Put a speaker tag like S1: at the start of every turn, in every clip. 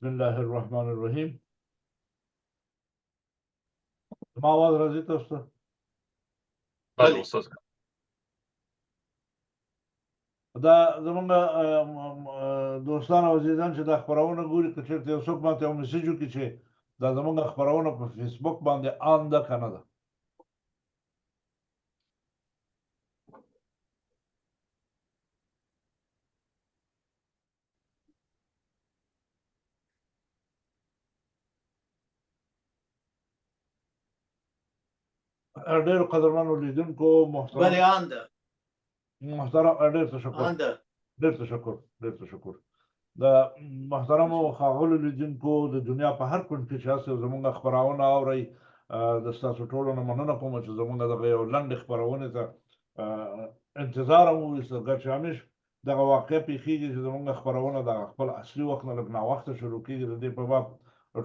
S1: بسم الله الرحمن الرحیم. ما आवाज راځي تاسو ته؟
S2: بله استاد.
S1: دا زمونږ دوستان او عزیزان چې دا خپرونه ګوري که چېرته یو څوک ماته یو میسج وکړي چې دا زمونږ خپرونه په فیسبوک باندې عام ده که نه ده. ډېرو قدرمنو لیدونکو
S3: بله آن ده
S1: محترم ډېر تشکر
S3: آن ده
S1: ډېر تشکر د محترمو ښاغلو لیدونکو د دنیا په هر کونج کې چې هستئ زموږ خپرونه اورئ د ستاسو ټولو نه مننه کوم چې زموږ دغه یو لنډې خپرونې ته انتظار مو وویست ګرچې همیش دغه واقع پیښیږي چې زموږ خپرونه د خپل اصلي وخت نه لږ ناوخته شروع کېږي. د دې په باب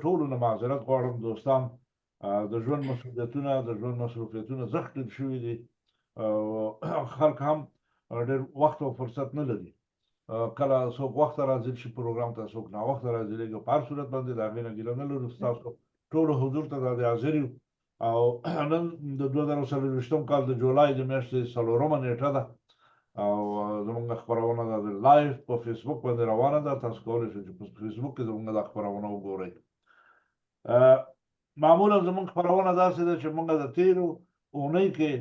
S1: ټولو نه معذرت غواړم. دوستان د ژوند مسؤلیتونه د ژوند مصروفیتونه زښت ډېر شوي دي. خلک هم ډېر وخت او فرصت نه لري. کله څوک وخته راځي شي پروګرام ته، څوک ناوخته راځي. په هر صورت باندې د هغې نه ګیله نه لرو. ستاسو ټولو حضور ته د حاضر یو. او نن د 2024 کال د جولای د میاشتې 4مه نیټه ده او زموږ خپرونه د لایف په فیسبوک باندې روانه ده. تاسو کولی شئ چې په فیسبوک کې زموږ دا خپرونه وګورئ. معمولا زموږ خپرونه داسې ده چې موږ د تېرو اونۍ کې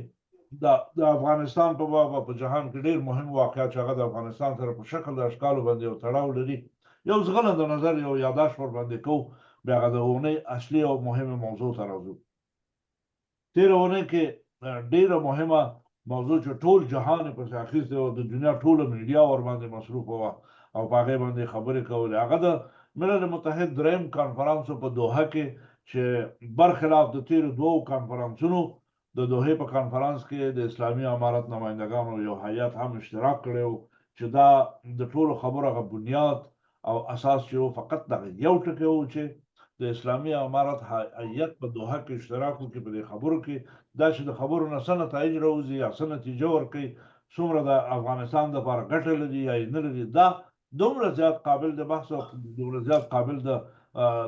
S1: د افغانستان په باب په جهان کې ډېر مهم واقعات چې هغه د افغانستان سره په شکل د اشکالو باندې یو تړاو لري یو ځغلنده نظر یو یاداشت ورباندې کوو. بیا هغه د اونۍ اصلي او مهمه موضوع ته راځو. تېره اونۍ کې ډېره مهمه موضوع چې ټول جهان یې پسې اخیستی و، د دنیا ټوله میډیا ورباندې مصروفه وه او په هغې باندې خبرې کولې، هغه د ملل متحد درېیم کانفرانس په دوحه کې چې برخلاف د تېرو دوو کانفرانسونو د دوحې په کانفرانس کې د اسلامي امارت نمایندګانو یو هیئت هم اشتراک کړی و چې دا د ټولو خبرو هغه بنیاد او اساس چې و فقط دغه یو ټکی و چې د اسلامي امارت هیئت په دوحه کې اشتراک وکړي په دې خبرو کې دا چې د خبرو نه څه نتایج راوځي یا څه نتیجه ورکوي، څومره د افغانستان دپاره ګټه لري یا یې نه لري، دا دومره زیات قابل د بحث او دومره زیات قابل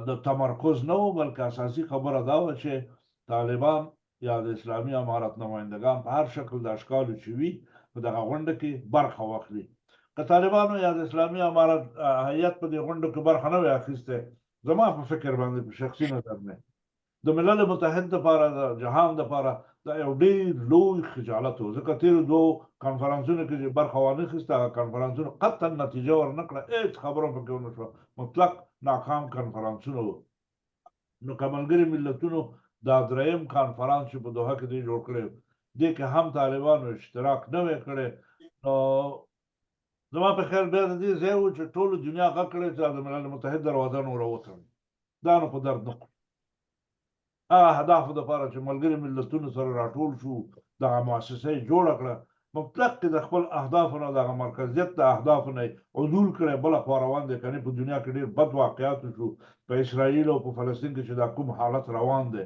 S1: د تمرکز نه و. بلکې اساسي خبره دا وه چې طالبان یا د اسلامي امارت نمایندګان په هر شکل د اشکالو چې وي په دغه غونډه کې برخه واخلي. که طالبانو یا د اسلامي امارت هیئت په دې غونډو کې برخه نه وی اخیستی، زما په فکر باندې په شخصي نظر نه د ملل متحد دپاره د جهان دپاره دا یو ډېر لوی خجالت و. ځکه تېرو دوو کنفرانسونو کې چې برخه وانخیسته هغه کنفرانسونو قطعا نتیجه ورنه کړه، هېڅ خبره پکې ونه شوه، مطلق ناکام کنفرانسونه وو. نو که ملګري ملتونو دا درېیم کانفرانس چې په دوحه کې دوی جوړ کړی دې کې هم طالبانو اشتراک نه وی کړی، نو زما په خیال بیا د دې ځای و چې ټولو دنیا غږ کړی چې د ملل متحد دروازه نوره وتړي. دا نو په درد نه کړو. هغه اهدافو دپاره چې ملګري ملتونو سره راټول شو، دغه مؤسسه یې جوړه کړه، مطلق کې د خپل اهدافو نه دغه مرکزیت د اهدافو نه عدول کړی، بله خوا روان دی. که نه په دنیا کې ډېر بد واقعات وشو په اسرائیل او په فلسطین کې چې دا کوم حالت روان دی.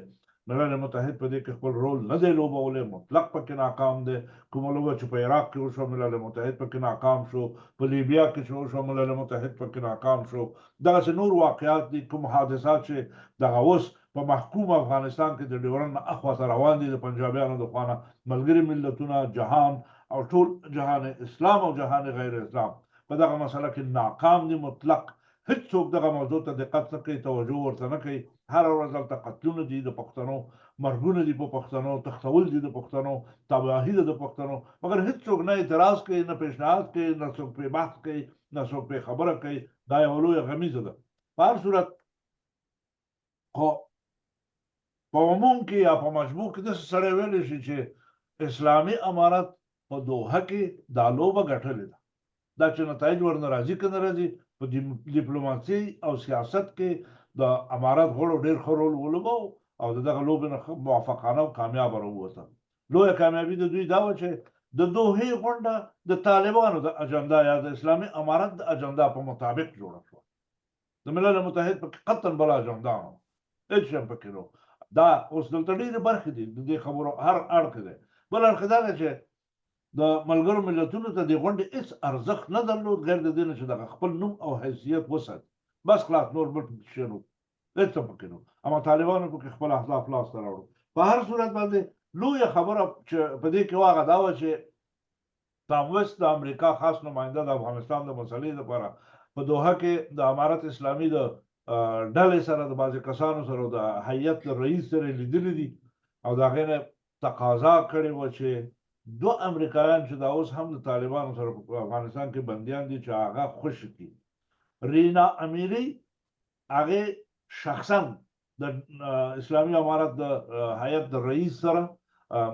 S1: ملل متحد په دې کې خپل رول نه دی لوبولی، مطلق پکې ناکام دی. کومه لوبه چې په عراق کې وشوه ملل متحد پکې ناکام شو، په لیبیا کې چې وشوه ملل متحد پکې ناکام شو. دغسې نور واقعات دي، کوم حادثات چې دغه اوس په محکوم افغانستان کې د ډیورنډ نه اخواته روان دي د پنجابیانو د خوا نه، ملګري ملتونه، جهان او ټول جهان اسلام او جهان غیر اسلام په دغه مسله کې ناکام دي. مطلق هېڅوک دغه موضوع ته دقت نه کوي، توجه ورته نه کوي. هره ورځ هلته قتلونه دي د پښتنو، مرګونه دي په پښتنو، تښتول دي د پښتنو، تباهي ده د پښتنو، مګر هېڅوک نه اعتراض کوي، نه پیشنهاد کوي، نه څوک پرې بحث کوي، نه څوک پرې خبره کوي. دا یوه لویه غمیزه ده. په هر صورت خو په عموم کې یا په مجموع کې داسې سړی ویلی شي چې اسلامي امارت په دوحه کې دا لوبه ګټلې ده. دا چې نتایج ورنه راځي که نه راځي، په ډیپلوماسي او سیاست کې د امارت غړو ډېر ښه رول ولوباو او د دغه لوبې نه موافقانه او کامیابه راووته. لویه کامیابي د دوی دا وه چې د دوحې غونډه د طالبانو د اجنډا یا د اسلامي امارت د اجنډا په مطابق جوړه شوه. د ملل متحد پکې قطعا بله اجنډا نه وه، هېڅ شی هم پکې نه. دا اوس دلته ډېرې برخې دي د دې خبرو، هر اړخ دی. بل اړخ دا دی چې د ملګرو ملتونو ته د غونډې هیڅ ارزښت نه درلود غیر د دې نه چې دغه خپل نوم او حیثیت وساتي بس خلاص نور بل پکې شی نه و هېڅ هم پکې نه و اما طالبانو پکې خپل اهداف لاسته راوړل په هر صورت باندې لویه خبره چې په دې کې هغه دا وه چې ټام ویسټ د امریکا خاص نماینده د افغانستان د مسلې لپاره په دوحه کې د امارت اسلامي د ډلې سره د بعضې کسانو سره د هیئت د رئیس سره لیدلي دي او د هغې نه تقاضا کړې وه چې دوه امریکایان چې دا اوس هم د طالبانو سره په افغانستان کې بندیان دي چې هغه خوشي کړي رینا امیری هغې شخصا د اسلامي امارت د هیئت د رئیس سره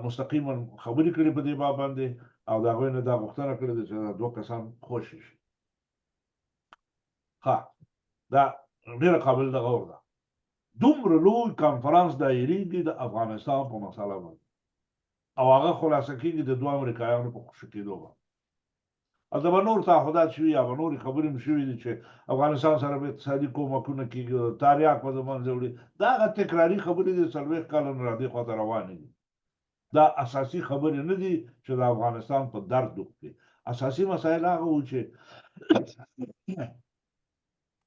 S1: مستقیما خبرې کړې په دې باب باندې او د هغوی نه دا غوښتنه کړې ده چې دا دوه کسان خوشي شي ښه دا ډېره قابل د غور ده دومره لوی کنفرانس دایریږي د افغانستان په مسله باندې او هغه خلاصه کېږي د دوه امریکایانو په خوشي کېدو باندې هلته به نور تعهدات شوي یا به نورې خبرې هم شوي دي چې افغانستان سره به اقتصادي کومکونه کېږي تاریاک به د منځه وړي دا هغه تکراري خبرې دي 40 کاله نه را دې خواته روانې دي دا اساسي خبرې نه دي چې د افغانستان په درد وکړي اساسي مسایل هغه وو چې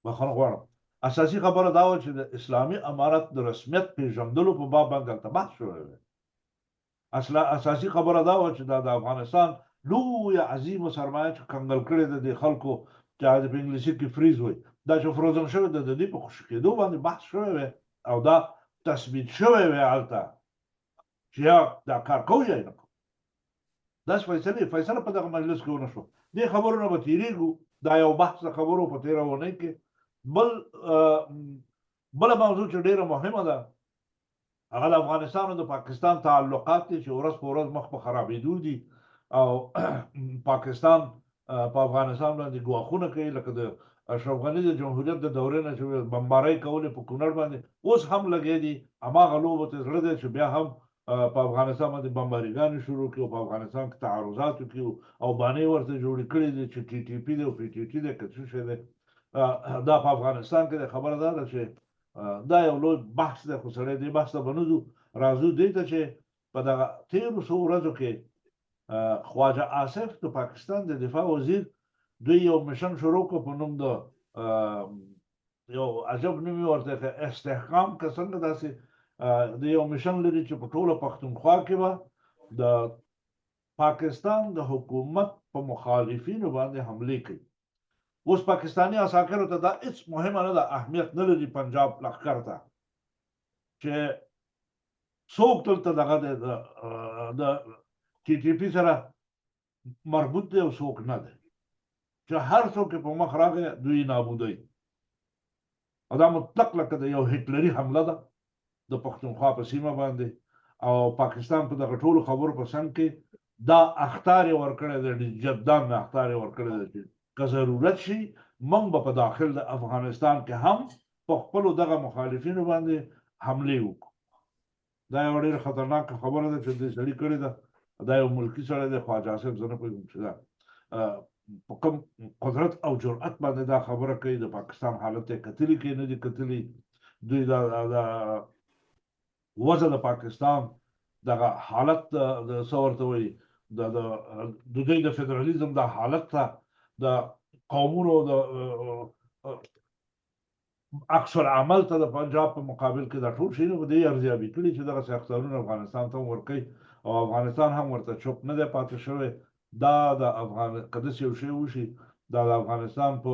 S1: بخښنه غواړم اساسي خبره دا وه چې د اسلامي امارت د رسمیت پېژندلو په باب باندې هلته بحث شوی دی اساسي خبره دا وه چې دا د افغانستان لویه عظیمه سرمایه چې کنګل کړې ده د خلکو چې په انګلیسي کې فریز وایي دا چې فروزن شوی ده د دې په خوشي کېدو باندې بحث شوی وی او دا تثبیت شوی وی هلته چې یا دا کار کوو یا نه کوو داسې فیصله په دغه مجلس کې ونه شوه دې خبرونه به تېرېږو دا یو بحث د خبرو په تېره اونۍ کې بله موضوع چې ډېره مهمه ده هغه د افغانستان او د پاکستان تعلقات دي چې ورځ په ورځ مخ په خرابېدو دي او پاکستان په افغانستان باندې ګواښونه کوي لکه د اشرف غني د جمهوریت د دورې نه چې بمبارۍ کولې په کونړ باندې اوس هم لګیا دي هماغه لوبو ته زړه دی چې بیا هم په افغانستان باندې بمباریګانې شروع کړي او په افغانستان کې تعرضات وکړي او بانې ورته جوړې کړي دي چې ټي ټي پي دی او پي ټي ټي دی که څه شی دی دا په افغانستان کې د خبره دا ده چې دا یو لوی بحث دی خو سړی دې بحث ته به نه ځو راځو دې ته چې په دغه تېرو څو ورځو کې خواجه آصف د پاکستان د دفاع وزیر دوی یو مشن شروع کړ په نوم د یو عجب نوم یې ورته استحکام که څنګه داسې د یو مشن لري چې په ټوله پښتونخوا کې به د پاکستان د حکومت په مخالفینو باندې حملې کوي اوس پاکستاني عساکرو ته دا هیڅ مهمه نه ده اهمیت نه لري پنجاب لښکر ته چې څوک دلته دغه د ټي ټي پي سره مربوط دی او څوک نه دی چې هر څوک په مخ راغی دوی نابودوي او دا مطلق لکه د یو هټلري حمله ده د پښتونخوا په سیمه باندې او پاکستان په دغه ټولو خبرو په څنګ کې دا اخطار یې ورکړی دی جدان اخطار یې ورکړی دی چې که ضرورت شي موږ به په داخل د افغانستان کې هم په خپلو دغه مخالفینو باندې حملې وکړو دا یو ډېره خطرناکه خبره ده چې دې سړي کړې ده دا یو ملکي سړی دی خواجه آصف زه نه پوهېږم چې دا په کوم قدرت او جرأت باندې دا خبره کوي د پاکستان حالت یې کتلي کې نه دي کتلي دوی دا وضع د پاکستان دغه حالت د څه ورته وایي د دوی د فدرالیزم د حالت ته د قومونو د عکس العمل ته د پنجاب په مقابل کې دا ټول شیونه به دې ارزیابي کړي چې دغسې اختیارونه افغانستان ته هم ورکوي او افغانستان هم ورته چوپ نه دی پاتې شوی دا د که داسې یو شی وشي دا د افغانستان په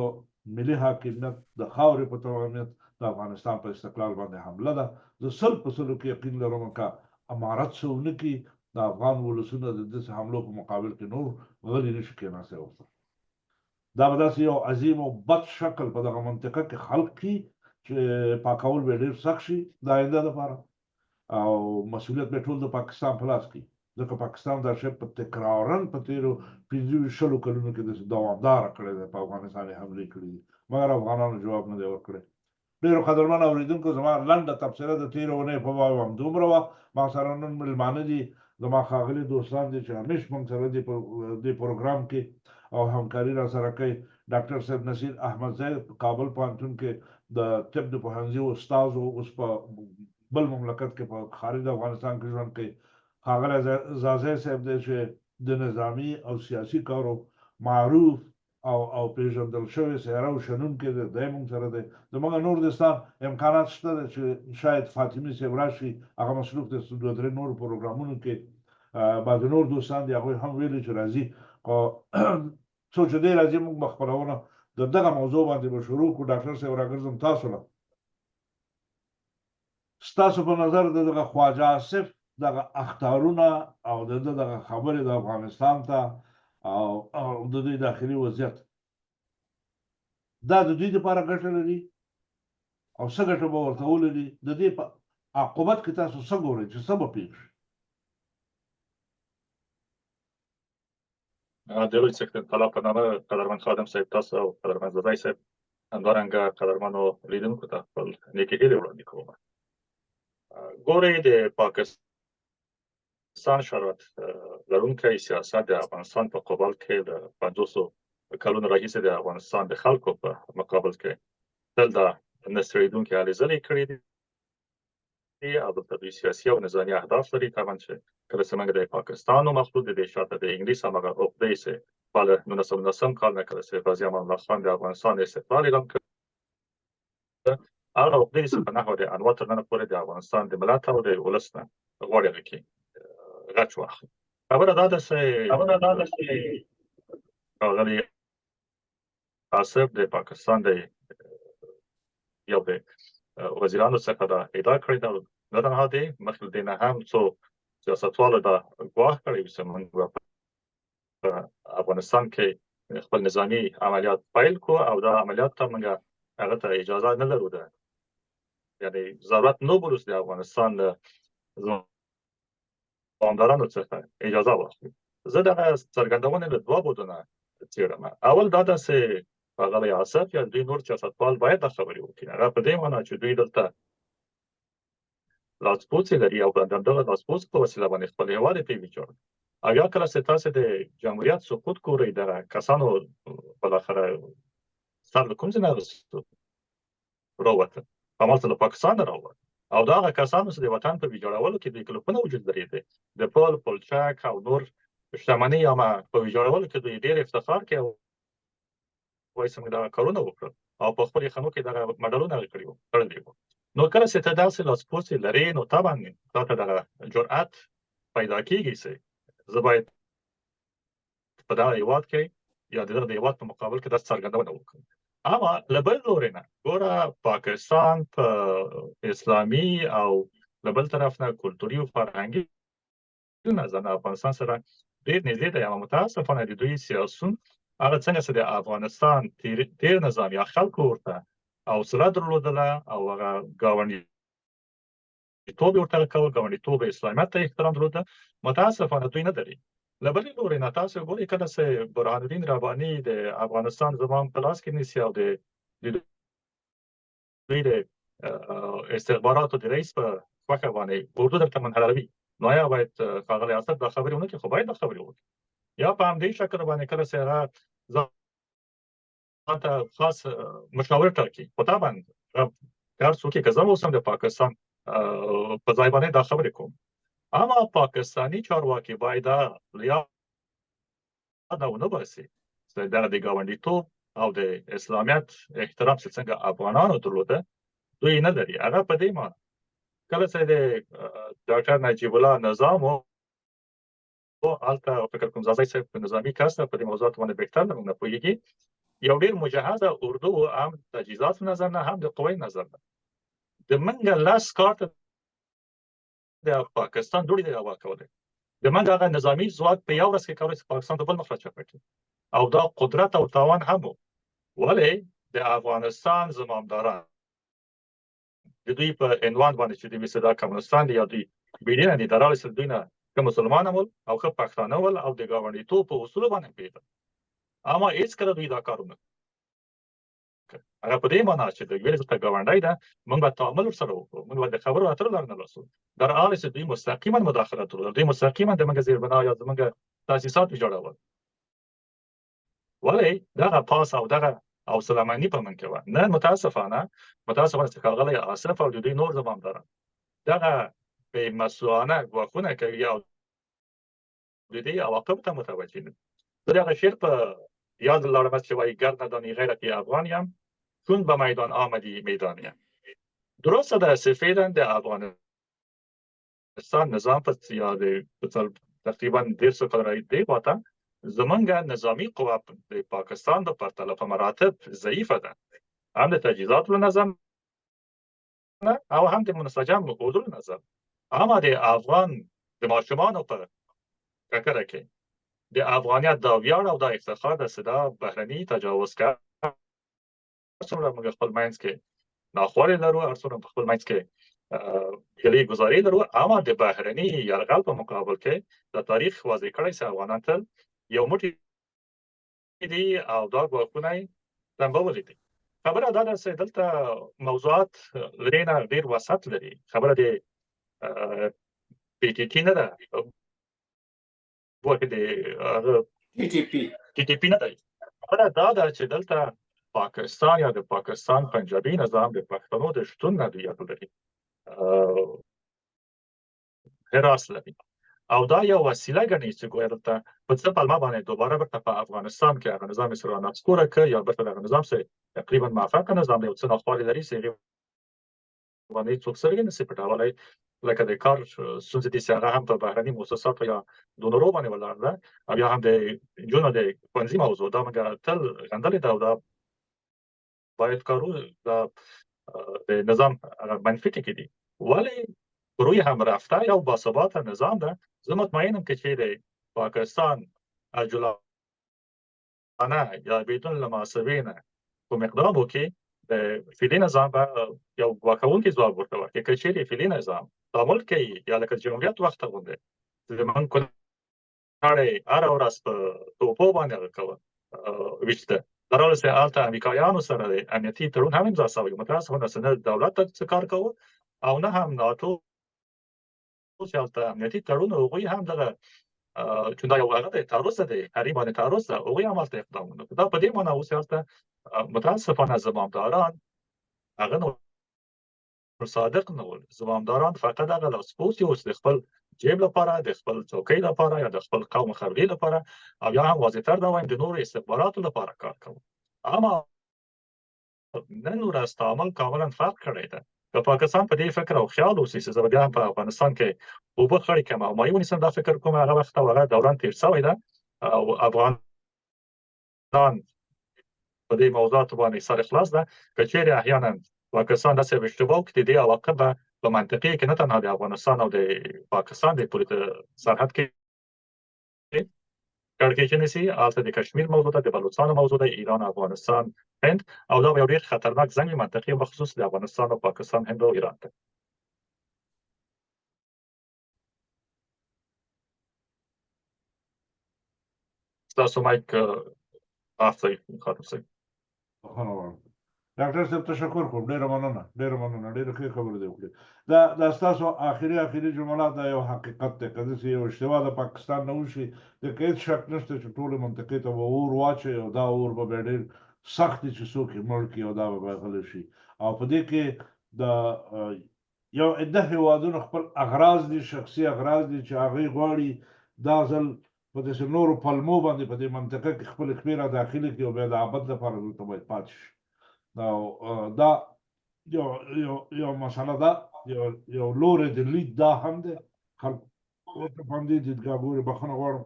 S1: ملي حاکمیت د خاورې په تمامیت د افغانستان په استقلال باندې حمله ده زه 100% کې یقین لرم که امارت څه ونه کړي د افغان ولسونه د داسې حملو په مقابل کې نور غلي نه شي کېناستی ورته دا به داسې یو عظیم او بد شکل په دغه منطقه کې خلق کړي چې پاکول به ډېر سخت شي د آینده لپاره او مسؤلیت به ټول د پاکستان په لاس کې ځکه پاکستان دا شی په تکرارن په تېرو 15 کلونو کې داسې دوامداره کړی دی په افغانستان یې حملې کړي دي مګر افغانانو جواب نه دی ورکړی ډېرو قدرمن اورېدونکو زما لنډه تبصره د تېرې اونۍ په باب همدومره وه ما سره نن مېلمانه دي زما ښاغلي دوستان دي چې همیش موږ سره دې پروګرام کې او همکاري را سره کوي ډاکټر صاحب نصیر احمدزی په کابل پوهنتون کې د طب د پوهنځي استاد و اوس په بل مملکت کې په خارج د افغانستان کې ژوند کوي ښاغلی زازی صاحب دی چې د نظامی او سیاسي کارو معروف او پیژندل شوی څهره او شنونکی دی، دی موږ سره دی. زموږ نوردستان امکانات شته ده چې شاید فاطمي صاحب راشي، هغه مصروف دی دوه درې نورو پروګرامونو کې. بعضې نور دوستان دي هغوی هم ویلي چې راځي، خو څو چې دی راځي موږ به خپرونه د دغه موضوع باندې به شروع کړو. ډاکټر صاحب راګرځم تاسو له، ستاسو په نظر د دغه خواجه آصف دغه اخطارونه او د دغه خبرې د افغانستان ته او د دوی داخلي وضعیت، دا د دوی لپاره ګټه لري او څه ګټه به ورته ولري؟ د دې په عاقبت کې تاسو څه ګورئ چې څه به پېښ شي؟
S2: د لوی سکرټر طلا په نامه قدرمن خادم صاحب، تاسو او قدرمن زدای صاحب، همدارنګه قدرمنو لیدونکو ته خپل نیکې هیلې وړاندې کوم. ګورئ، د پاکستان شرایط لرونکی سیاست د افغانستان په قبال کې د 50 کلونو راهیسې د افغانستان د خلکو په مقابل کې تل د نه ستړېدونکې هلې ځلې کړې دي او دلته دوی سیاسي او نظامي اهداف لري. طبعا چې کله چې موږ د پاکستان او مخلوط د شاته د انګلیس همغه عقدې چې په 1919 کال نه کله چې غازي امان الله خان د افغانستان استقلال اعلان کړ، هغه عقدې چې په نحو د انوا تر ننه پورې د افغانستان د ملت او د ولس نه غواړي هغه کې غچ واخلي. خبره دا ده چې ښاغلي آصف د پاکستان د یو د وزیرانو څخه دا ادعا کړې ده، نه تنها دی مخکې له دې نه هم څو سیاستوالو دا ګواښ کړی چې موږ په افغانستان کې خپل نظامي عملیات پیل کړو او دا عملیات ته موږ هغه ته اجازه نه لرو. ده یعنې ضرورت نه بولو چې د افغانستان له زمامدارانو څخه اجازه واخلو. زه دغه څرګندونې له دوه بعدونه څېړم. اول دا ده چې ښاغلی آصف یا دوی نور سیاستوال باید دا خبرې وکړي. هغه په دې معنا چې دوی دلته لاسپوڅې لري او په همدغه لاسپوڅ په وسیله باندې خپل هېواد یې پرې ویجاړ. او یا کله چې تاسې د جمهوریت سقوط ګورئ، دغه کسانو بالاخره سر له کوم ځای نه راووتل، همالته له پاکستان راووت. او دا هغه کسانو چې د وطن په ویجاړولو کې دوی کلکونه وجود درېدی، د پل پلچک او نور شتمنۍ عامه په ویجاړولو کې دوی ډېر افتخار کوي او وایي چې موږ دغه کارونه وکړل او په خپلو خانو کې دغه مډالونه کړلي وو. نو کله چې ته داسې لاسپوڅې لرې، نو طبعا تا ته دغه جرأت پیدا کېږي چې زه باید په دغه هېواد کې یا د دغه هېواد په مقابل کې داسې څرګندونه وکړم. اما له بل لورې نه ګوره، پاکستان په اسلامي او له بل طرف نه کلتوري او فرهنګي نظر نه افغانستان سره ډېر نږدې دی. اما متاسفانه د دوی سیاسون هغه څنګه چې د افغانستان تېر نظام یا خلکو ورته حوصله درلودله او هغه ګاونډیتوب یې ورته کول، ګاونډیتوب اسلامیت ته احترام درلوده، متاسفانه دوی نه لري. له بلې لورې نه تاسو ګورئ، کله چې برهان الدین رباني د افغانستان زمام په لاس کې نیسي او د دوی د استخباراتو د رئیس په خوښه باندې اردو درته منحلوي، نو یا باید ښاغلی آصف دا خبرې ونه کړي، خو باید دا خبرې وکړي. یا په همدې شکل باندې کله چې هغه ځان ته خاص مشاور ټاکي، خو طبعا هر څوک که زه اوسم د پاکستان په ځای باندې دا خبرې کوم. اما پاکستاني چارواکي باید دا یاده ونه باسي چې دغه د ګاونډیتوب او د اسلامیت احترام چې څنګه افغانانو درلوده دوی نه لري. هغه په دې معنا کله چې د ډاکټر نجیب الله نظام و هلته فکر کوم زازی صاحب په نظامي کس په دې موضوعات باندې بهتر نه پوهېږي، یو ډېر مجهزه اردو هم د تجهیزاتو نظر نه هم د قوی نظر نه د منګه لاس کارت د پاکستان دوړې دی هوا کولی. د منګه هغه نظامي ځواک په یو ورځ کې کولی چې پاکستان ته بل مخ راچپه کړي او دا قدرت او توان هم و. ولې د افغانستان زمامداران د دوی په عنوان باندې چې دوی مثل دا کمونستان دي یا دوی بیډین دي، درالې چې دوی نه که مسلمان ول او که پښتانه ول او د ګاونډیتوب په اصولو باندې پوهېدل. اما هېڅکله دوی دا کار ونه کړ. هغه په دې معنا چې د ویلې ته ګاونډی ده، موږ به تعامل ورسره وکړو، موږ به د خبرو اترو لار نه راسو. در حال چې دوی مستقیما مداخلت وکړل، دوی مستقیما د موږ زیربنا یا زموږ تاسیسات ویجاړول. ولې دغه پاس او دغه حوصله مندي په موږ کې وه. نن متاسفانه چې ښاغلی آصف او د دوی نور زمامداران دغه بې مسوانه ګواښونه کوي او د دې عواقب ته متوجه نه دي دغه شعر په یاد لاړم چې وایي گر ندانی غیرتی افغان یم چون به میدان آمدی میدان یم درسته ده سفیدن د افغانستان نظام په تقریبا 150 کال راهیسې واته زمونږ نظامی قوا د پاکستان د پرتله په مراتب ضعیفه ده هم د تجهیزاتو له نظر نه او هم د منسجم حدودو له نظر اما د افغان د ماشومانو په ککره کې د افغانیت دا ویاړ او دا افتخار د صدا بهرني تجاوزګر څومره موږ خپل منځ کې ناخوالې لرو هر څومره په خپل منځ کې ګلې ګزارې لرو اما د بهرني یرغل په مقابل کې د تاریخ واضح کړی چې افغانان تل یو موټی دي او دا ګواښونه یې سمبولي دي خبره دا ده چې دلته موضوعات لري نه ډېر وسط لري خبره د پی ټي ټي نه ده بلکې د ټي ټي پي نه دی خبره دا ده چې دلته پاکستان یا د پاکستان پنجابي نظام د پښتنو د شتون نه دوی یاد لري حراس لري او دا یو وسیله ګڼي چې ګویا دلته په څه پلمه باندې دوباره ورته په افغانستان کې هغه نظام سره نسکوره کوي یا برته هغه نظام سره تقریبا موافق نظام دی او څه ناخوالې لري چې هغې باندې څوک سرګې نشي پټولی لکه د کار ستونزې دي چې هغه هم په بهرني مؤسساتو یا دونرو باندې ولاړ ده او یا هم د نجونو د ښوونځي موضوع دا موږ تل غندلې ده او دا باید کارو د نظام منفي ټکي دي ولې روی هم رفته یا باثباته نظام ده زه مطمئنم که چې د پاکستان عجولانه یا بدون له محاسبې نه کوم اقدام وکړي د فعلي نظام به یو ګواښونکی ځواب ورته ورکړي که چیرې فعلي نظام تعامل کوي یا لکه د جمهوریت وخت غوندې زموږ کونړې هره ورځ په توپو باندې هغه کوه ویشته در حال چې هلته امریکایانو سره د امنیتي تړون هم امضا شوی متاسفانه چې نه دولت ته کار کوو او نه هم ناټو چې هلته امنیتي تړون هغوی هم دغه چون دا یو هغه دی تعرض دی حریم باندې تعرض ده هغوی هم هلته اقدامونه دا په دې معنی اوس هلته متاسفانه زمامداران هغه نور صادق نه ول زمامداران فقط هغه لاسپوڅي اوس د خپل جیب لپاره د خپل څوکۍ لپاره یا د خپل قوم خبرې لپاره او یا هم واضح تر دا وایم د نورو استخباراتو لپاره کار کوي اما نن ورځ تعامل کاملا فرق کړی ده که پاکستان په دې فکر او خیال اوسي چې زه بیا هم په افغانستان کې اوبه خړې کړم او ما یې ونیسم دا فکر کوم هغه وخت او هغه دوران تېر شوی ده او افغانان په دې موضوعاتو باندې سر خلاص ده که چیرې احیانا پاکستان داسې اشتباه وکړي د دې عواقب به په منطقي کې نه تنها د افغانستان او د پاکستان د سرحد کې کړکېچنې شي هلته د کشمیر موضوع ده د بلوچستان موضوع ده ایران افغانستان هند او دا یو ډېر خطرناک زنګ منطقي بخصوص د افغانستان او پاکستان هند او ایران ده ستاسو مایک آف دی خانم صاحب
S1: ډاکټر صاحب تشکر کوم ډېره مننه ډېره ښه خبره دی وکړې دا ستاسو آخري جملات دا یو حقیقت دی که داسې یو اشتباه د پاکستان نه وشي د که هېڅ شک نشته چې ټولې منطقې ته به اور واچوي او دا اور به بیا ډېر سخت دی چې څوک یې مړ کړي او دا به غلی شي او په دې کې د یو عده هېوادونو خپل اغراض دي شخصي اغراض دي چې هغوی غواړي دا ځل په داسې نورو پلمو باندې په دې منطقه کې خپلې خپې را داخلې کړي او بیا د ابد لپاره دلته باید پاتې شي دا یو مسله ده یو لوری د لید دا هم دی خلک ورته په همدې دیدګاه ګوري بخښنه غواړم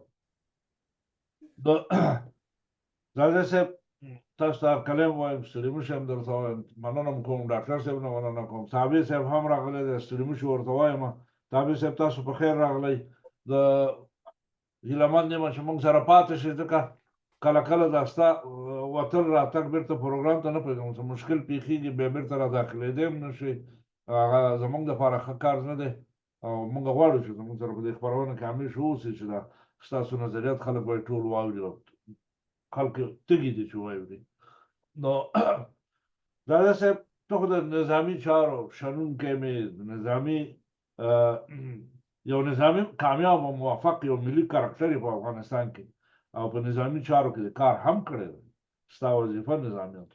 S1: زاهدي صاحب تاسو ته کلام وایم ستړي مه شئ هم درته وایم مننه م کوم ډاکټر صاحب نه مننه کوم تابع صاحب هم راغلی دی ستړي مه شئ ورته وایم تابع صاحب تاسو په خیر راغلی د هیله مند یم چې موږ سره پاتې شئ ځکه کله کله دا ستا وتل راتګ بیرته پروګرام ته نه پوهېږم څه مشکل پیښېږي بیا بیرته را داخلېدی هم نه شي هغه زموږ دپاره ښه کار نه دی او موږ غواړو چې زموږ سره په دې خپرونه کې همیشه اوسئ چې دا ستاسو نظریات خلک باید ټول واوري او خلک تږي دي چې واوري نو زاهده صاحب ته خو د نظامي چارو شنونکی مې یو نظامي کامیاب او موفق یو ملي کرکټر په افغانستان کې او په نظامي چارو کې د کار هم کړی دی ستا وظیفه نظامیت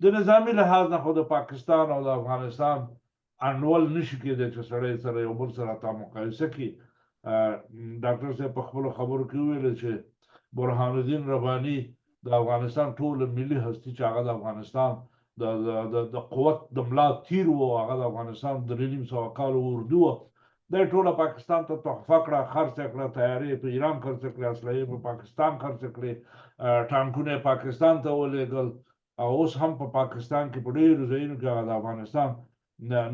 S1: د نظامي لحاظ نه خو د پاکستان او د افغانستان انډول نشي کېدی چې سړی سره یو بل سره تا مقایسه کړي ډاکټر صاحب په خپلو خبرو کې وویل چې برهان الدین رباني د افغانستان ټوله ملي هستي چې هغه د افغانستان د قوت د ملا تیر و، هغه د افغانستان 3,500 کالو اردو وه، دا ټوله پاکستان ته تحفه کړه، خرڅه کړه، تیارې په ایران خرڅه کړې، اسلحې په پاکستان خرڅه کړې، ټانکونه یې پاکستان ته ولېږل، او اوس هم په پاکستان کې په ډېرو ځایونو کې هغه د افغانستان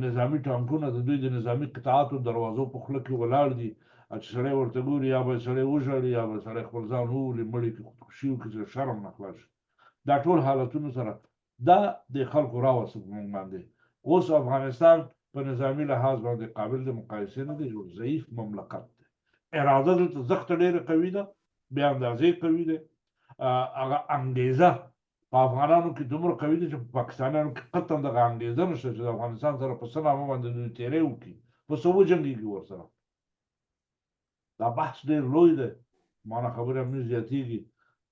S1: نظامي ټانکونه د دوی د نظامي قطعاتو دروازو په خوله کې ولاړ دي، چې سړی ورته ګوري یا به سړی وژاړي یا به سړی خپل ځان وولي مړي کې خودکشي وکړي چې شرم نه خلاص شي. دا ټول حالتونو سره دا د خلکو راوست په موږ باندې. اوس افغانستان په نظامي لحاظ باندې قابل د مقایسې نه دی، یو ضعیف مملکت دی. اراده دلته زښته ډېره قوي ده، بې اندازې قوي دی. هغه انګېزه په افغانانو کې دومره قوي ده چې په پاکستانیانو کې قطعا دغه انګېزه نشته چې د افغانستان سره په څه نامه باندې دوی تېری وکړي، په څه وجنګېږي ورسره. دا بحث ډېر لوی دی، مانه خبرې هم نه زیاتېږي.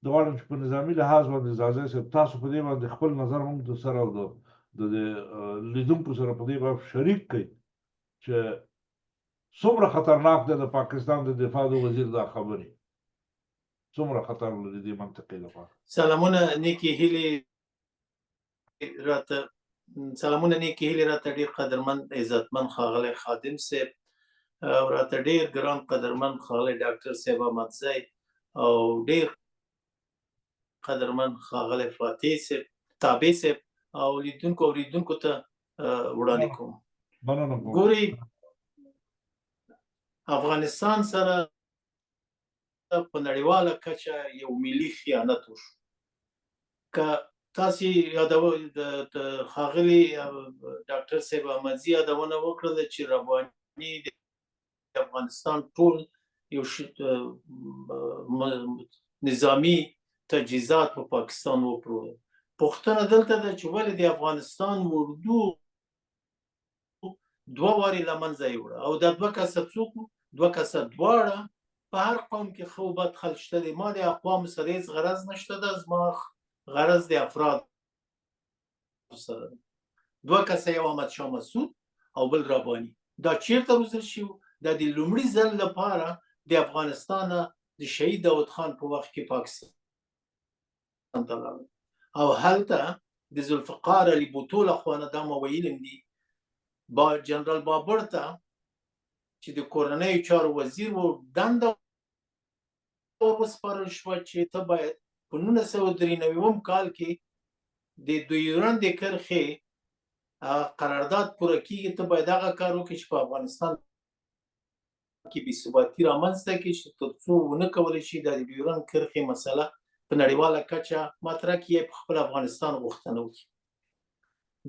S1: زه غواړم چې په نظامي لحاظ باندې ځاځی صاحب تاسو په دې باندې خپل نظر موږ سره او د لیدونکو سره په دې باب شریک کړئ چې څومره خطرناک ده د پاکستان د دفاع د وزیر دا خبرې، څومره خطر لري دې منطقې لپاره.
S3: سلامونه نیکې هیلې راته ډېر قدرمن عزتمن ښاغلی خادم صاحب، او راته ډېر ګران قدرمن ښاغلی ډاکټر صاحب احمدزی، او ډېر قدرمن ښاغلی فاتح صاحب تابع صاحب، او لیدونکو اوریدونکو ته وړاندې کوم. ګورئ، افغانستان سره په نړیواله کچه یو ملي خیانت وشو. که تاسې یادوئ د ښاغلي ډاکټر صاحب احمدزي یادونه وکړله چې رباني د افغانستان ټول یو نظامي تجهیزات په پاکستان وپلورل. پوښتنه دلته ده چې ولې د افغانستان اردو دوه وارې له منځه یوړه، او دا دوه کسه څوک وو؟ دوه کسه دواړه په هر قوم کې ښه و بد خلک شته دی. ما د اقوامو سره هېڅ غرض نشته ده، زما غرض د افراد سره ده. دوه کسه، یو احمدشاه مسعود او بل رباني. دا چیرته روزل شوي؟ دا د لومړي ځل لپاره د افغانستان د شهید داود خان په وخت کې پاکستان ته لاړل، او هلته د ذوالفقار علي بوټو لخوا نه دا ما ویلم دي، جنرال بابر ته چې د کورنیو چارو وزیر و، دنده وسپارل شوه چې ته باید په 1993 کال کې د ډیورند د کرښې قرارداد پوره کیږي، ته باید هغه کار وکړې چې په افغانستان کې بې ثباتي رامنځته کړي، چې تر څو ونه کولی شي د ډیورند کرښې مسله په نړیواله کچه مطرح کړي، په خپل افغانستان غوښتنه وکړي.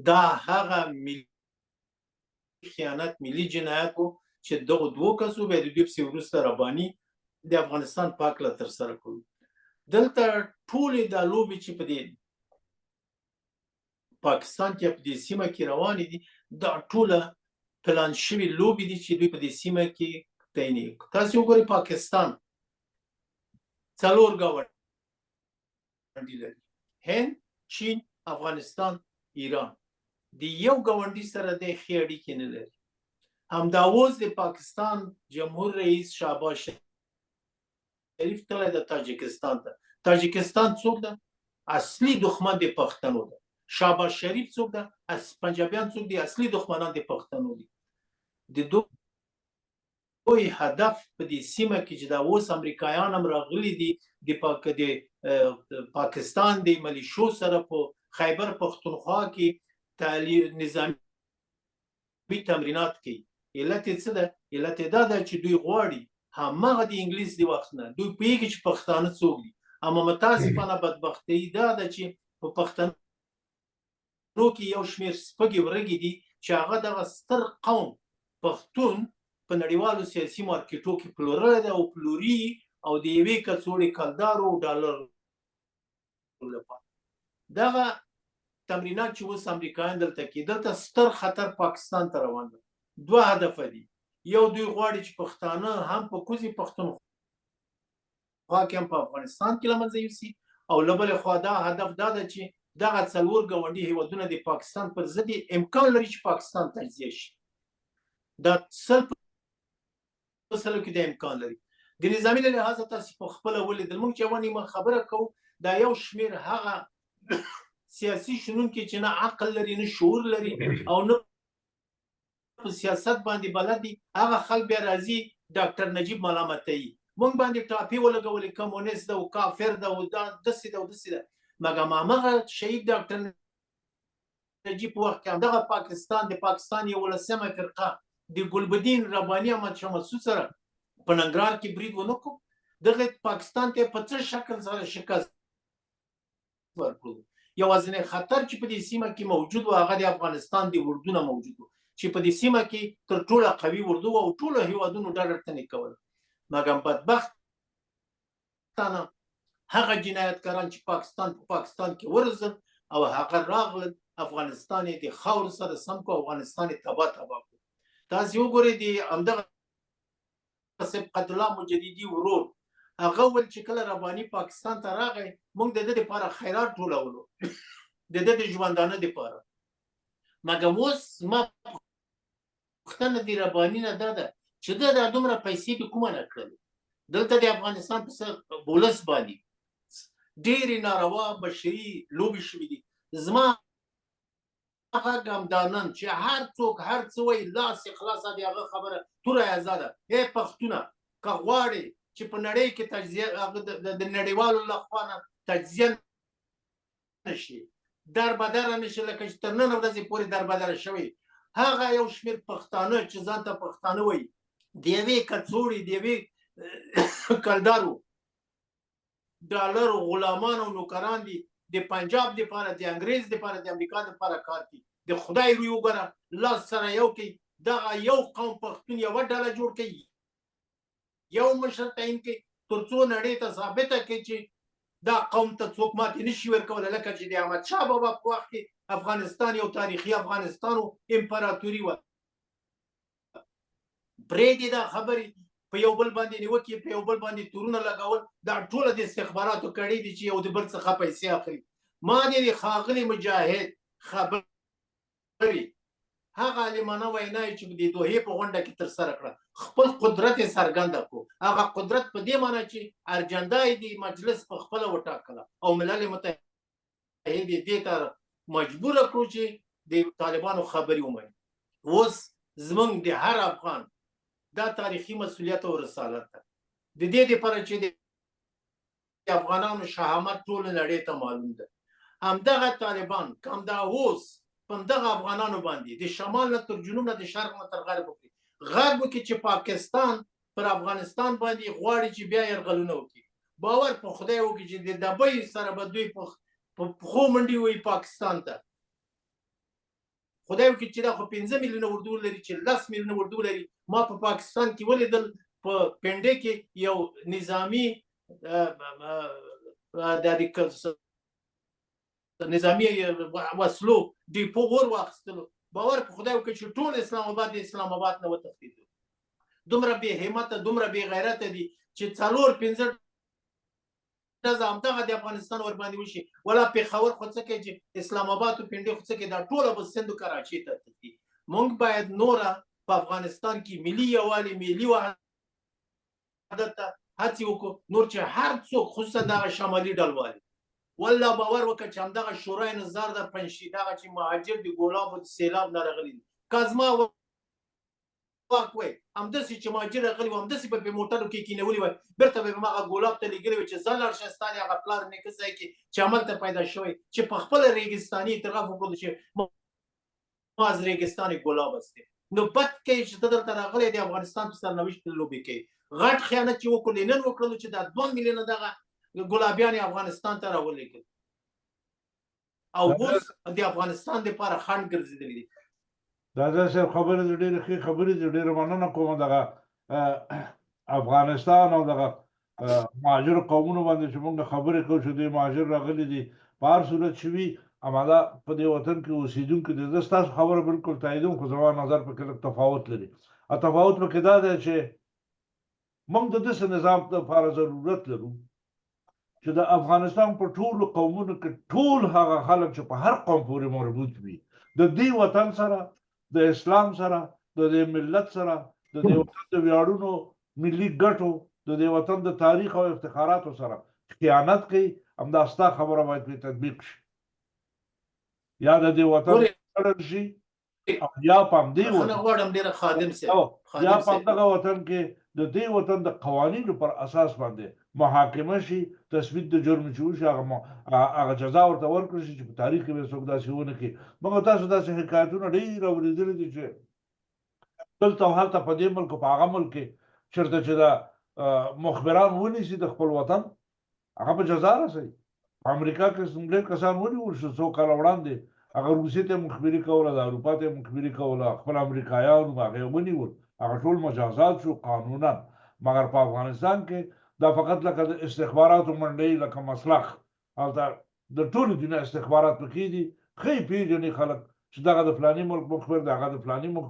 S3: دا هغه ملي خیانت، ملي جنایت و چې دغو دوو کسو بیا د دوی پسې وروسته رباني د افغانستان پاکله ترسره کړو. دلته ټولې دا لوبې چې په دې پاکستان کې په دې سیمه کې روانې دي، دا ټوله پلان شوي لوبې دي چې دوی په دې سیمه کې تعینې. تاسې وګورئ، پاکستان 4 ګاونډي لري: هند، چین، افغانستان، ایران. د یو ګاونډي سره د ښې اړیکې نه لري. همدا اوس د پاکستان جمهور رئیس شهباز شریف تللی د تاجکستان ته. تاجکستان څوک ده؟ اصلي دښمن د پښتنو ده. شهباز شریف څوک ده؟ پنجابیان څوک دي؟ اصلي دښمنان د پښتنو دي. د دوی هدف په دې سیمه کې چې دا اوس امریکایان هم راغلي دي د پاکستان د ملیشو سره په خیبر پښتونخوا کې نظامي تمرینات کوي. علت یې څه ده؟ علت یې دا ده چې دوی غواړي هماغه د انګلیس د وخت نه دوی پوهېږي چې پښتانه څوک دي، اما متاسفانه بدبختي دا ده چې په پښتنو کې یو شمېر سپږې ورږې دي چې هغه دغه ستر قوم پښتون په نړیوالو سیاسي مارکیټو کې پلورلی دی او پلوري، او د یوې کڅوړې کلدارو ډالر لپاره. دغه تمرینات چې اوس امریکایان دلته کوي، دلته ستر خطر پاکستان ته روان دی. دوه هدف دي: یو، دوی غواړي چې پښتانه هم په کوزي پښتونخوا کې هم په افغانستان کې له منځه یوسي، او له بلې خوا دا هدف دا ده چې دغه 4 ګاونډي هیوادونه د پاکستان پر ضد امکان لري چې پاکستان تجزیه شي. دا 100% سلو کې د امکان لري د نظامی له لحاظه تاسو په خپل ولیدل موږ چې ونی ما خبره کوو دا یو شمیر هغه سیاسي شنون کې چې نه عقل لري نه شعور لري او نه په سیاست باندې بلد دي هغه خلک بیا راځي ډاکټر نجیب ملامتوي موږ باندې ټاپي ولګولې کمونیست ده او کافر ده او دا داسې ده او داسې ده مګر هماغه شهید ډاکټر نجیب په وخت کې همدغه پاکستان د پاکستان 11مه فرقه د ګلبدین رباني احمد شاه مسعود سره په ننګرهار کې برید ونه کړو دغه پاکستان ته په څه شکل سره شکست ورکړو یوازینی خطر چې په دې سیمه کې موجود و هغه د افغانستان د اردو نه موجود و چې په دې سیمه کې تر ټوله قوي اردو او ټوله هیوادونو ډاډ ورته کول مګر بدبختانه هغه جنایتکاران چې پاکستان کې ورزل او هغه راغلل افغانستان د خاور سره سم کو افغانستان تبا کو تاسو وګورئ د امدغه سبقت الله مجددي ورور هغه ول چې کله رباني پاکستان ته راغی موږ د دې لپاره خیرات ټولولو د دې ژوندانه لپاره مګر اوس ما پښتنه دی رباني نه ده چې دا دومره پیسې به کومه نه کړل دلته د افغانستان په بولس باندې ډېری ناروا بشري لوبې شوې دي زما هغه ګمدانن چې هر څوک هر څه وایي لاس خلاصه دی هغه خبره توره آزاده ای پښتونه که غواړې چې په نړۍ کې تجزیه د نړیوالو لخوا نه تجزیه نشي دربدره نشي لکه چې تر نن ورځې پورې دربدره شوی هغه یو شمېر پښتانه چې ځان ته پښتانه وایي د یوې کڅوړې د یوې کلدارو ډالرو غلامان او نوکران دي د پنجاب لپاره د انګریز لپاره د امریکا لپاره کار کوي د خدای روی وګوره لاس سره یو کوي دغه یو قوم پښتون یو ډله جوړ کوي یو مشر تعین کوي تر څو نړۍ ته ثابته کوي چې دا قوم ته څوک ماتې نشي ورکولی لکه چې د احمدشاه بابا په وخت کې افغانستان یو تاریخي افغانستان و امپراتوري وه پرېږدي دا خبرې په یو بل باندې نیوکې په یو بل باندې تورونه لګول دا ټوله د استخباراتو کړي دي چې یو د بل څخه پیسې اخلي ما د ښاغلي مجاهد خبرې هغه عالمانه ویناوې چې د دوحې په غونډه کې ترسره کړه خپل قدرت یې څرګنده کړو هغه قدرت په دې معنی چې ارجنده یې د مجلس په خپله وټاکله او ملل متحد یې دې ته مجبوره کړو چې د طالبانو خبرې ومني اوس زموږ د هر افغان دا تاریخي مسؤلیت او رسالت ده د دې لپاره چې د افغانانو شهامت ټول نړۍ ته معلوم ده همدغه طالبان کوم دا اوس په همدغه افغانانو باندې د شمال نه تر جنوب نه د شرق نه تر غرب وکړي غرب وکړي چې پاکستان پر افغانستان باندې غواړي چې بیا یرغلونه وکړي باور په خدای وکړي چې د دبۍ سره به دوی په پښو منډي وي پاکستان ته خدای وکړي چې دا خو 15 میلیونه اردو لري چې 10 میلیونه اردو لري ما په پاکستان کې ولیدل په پنډه کې یو نظامی نظامی وسلو ډیپو ور واخیستلو باور په خدای وکړي چې ټول اسلام آباد د اسلام آباد نه وتښتېدل دومره بې همته دومره بې غیرته دي چې 4-5 ډزه همدغه د افغانستان ور باندې وشي ولا پېښور خو څه کوي چې اسلام آباد او پنډې خو څه کوي دا ټوله به سند او کراچۍ ته تلي موږ باید نوره په افغانستان کې ملي یووالي ملي وحدت ته هڅې وکړو نور چې هر څوک خصوصا دغه شمالي ډلوالي والله باور وکړه چې همدغه شورای نظار د پنجشیر دغه چې مهاجر د ګلاب او د سیلاب نه راغلي دي کازما واک وای همداسې چې مهاجر راغلي وو همداسې به په موټرو کې کېنولي وای بیرته به هماغه ګلاب ته لېږلي وای چې ځه لاړ شه ستا د هغه پلار نیکه ځای کې چې هملته پیدا شوی چې په خپله ریګستاني اعتراف وکړلو چې ما از ریګستان ګلاب هستیم نو بد کوي چې ته دلته راغلی د افغانستان په سرنوشت لوبې کوي غټ خیانت چې وکړو نن وکړلو چې دا 2 میلیونه دغه ګلابیان افغانستان ته راولېږل او اوس د افغانستان دپاره خنډ ګرځېدلي دي
S1: دا صاحب خبرې دې ډېرې ښې خبرې دي ډېره مننه کوم دغه افغانستان او دغه مهاجر قومونو باندې چې موږ خبرې کوو چې دوی مهاجر راغلي دي په هر صورت چې وي همدا په دې وطن کې اوسېدونکي دي زه ستاسو خبره بالکل تاییدوم خو زما نظر پکې لږ تفاوت لري او تفاوت پکې دا دی چې موږ د داسې نظام لپاره ضرورت لرو چې د افغانستان په ټولو قومونو کې ټول هغه خلک چې په هر قوم پورې مربوط وي د دې وطن سره د اسلام سره د دې ملت سره د دې وطن د ویاړونو ملي ګټو د دې وطن د تاریخ او افتخاراتو سره خیانت کوي، همدا ستا خبره باید پرې تطبیق شي. یا د دې وطن کړل شي یا په همدې
S3: بخښنه غواړم ډېره خادم صاحب
S1: یا په همدغه وطن کې د دې وطن د قوانینو پر اساس باندې محاکمه شي، تثبیت د جرم چې وشي هغه جزا ورته ورکړل شي چې په تاریخ کې به څوک داسې ونه کړي. مګر تاسو داسې حکایتونه ډېر اورېدلي دي چې دلته او هلته په دې ملک په هغه ملک کې چېرته چې دا مخبران ونیسي د خپل وطن هغه په جزا رسوي. په امریکا کې ډېر کسان ونیول شو څو کاله وړاندې، هغه روسیې ته مخبري کوله، د اروپا ته مخبري کوله، خپل امریکایانو هغه یې ونیول، هغه ټول مجازات شو قانونا. مګر په افغانستان کې دا فقط لکه د استخباراتو منډۍ لکه مسلخ هلته د ټولې دنیا استخبارات پکې دي، ښه پیژني خلک چې دغه د فلاني ملک مخبر دی، هغه د فلاني ملک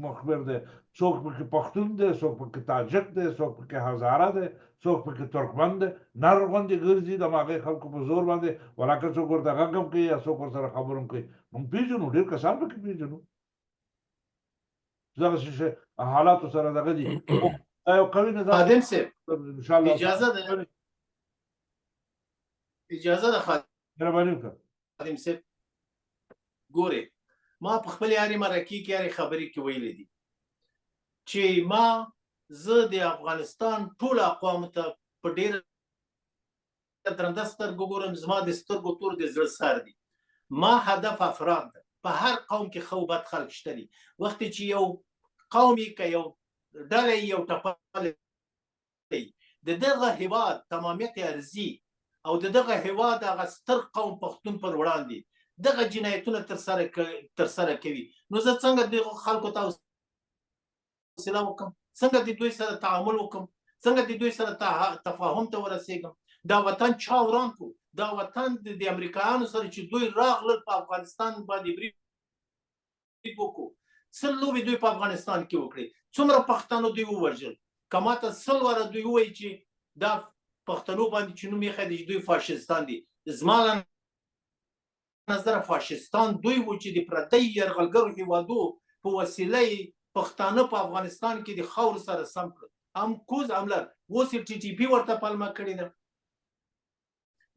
S1: مخبر دی، څوک پکې پښتون دی، څوک پکې تاجک دی، څوک پکې هزاره دی، څوک پکې ترکمن دی، نر غوندې ګرځي د هغې خلکو په زور باندې، ولاکه څوک ورته غږ هم کوي یا څوک ورسره خبرې هم کوي. موږ پیژنو، ډېر کسان پکې پیژنو دغسې حالاتو سره دغه دي. دا یو قوي نظام
S3: خادم صاحب
S1: انشاءالله.
S3: اجازه ده
S1: مهرباني وکړه
S3: خادم صاحب. ګورې ما په خپل یاري مرکې کې یاري خبرې کې ویلې دي چې زه د افغانستان ټول اقوامو ته په ډېره درنده سترګو ګورم. زما د سترګو تور د زړه سر دي. ما هدف افراد ده. په هر قوم کې ښه او بد خلک شته دي. وخت چې یو قوم یې که یو ډله یو ټپل د دغه هیواد تمامیت ارزي او د دغه هیواد هغه ستر قوم پښتون پر وړاندې دغه جنایتونه ترسره کوي، نو زه څنګه دغه خلکو ته حوصله وکړم؟ څنګه د دوی سره تعامل وکړم؟ څنګه د دوی سره تفاهم ته ورسېږم؟ دا وطن چا وران کړو؟ دا وطن د امریکایانو سره چې دوی راغلل په افغانستان باندې برید وکړو، څه لوبې دوی په افغانستان کې وکړې، څومره پښتانه دوی ووژل. که ماته سل واره دوی ووایي چې دا پښتنو باندې چې نوم ایښی دی چې دوی فاشستان دي، زما له نظره فاشستان دوی وو چې د پردیو یرغلګرو هېوادو په وسیله یې پښتانه په افغانستان کې د خاورو سره سم کړل. ام کوز املر اوس یې ټي ټي پي ورته پلمه کړې ده.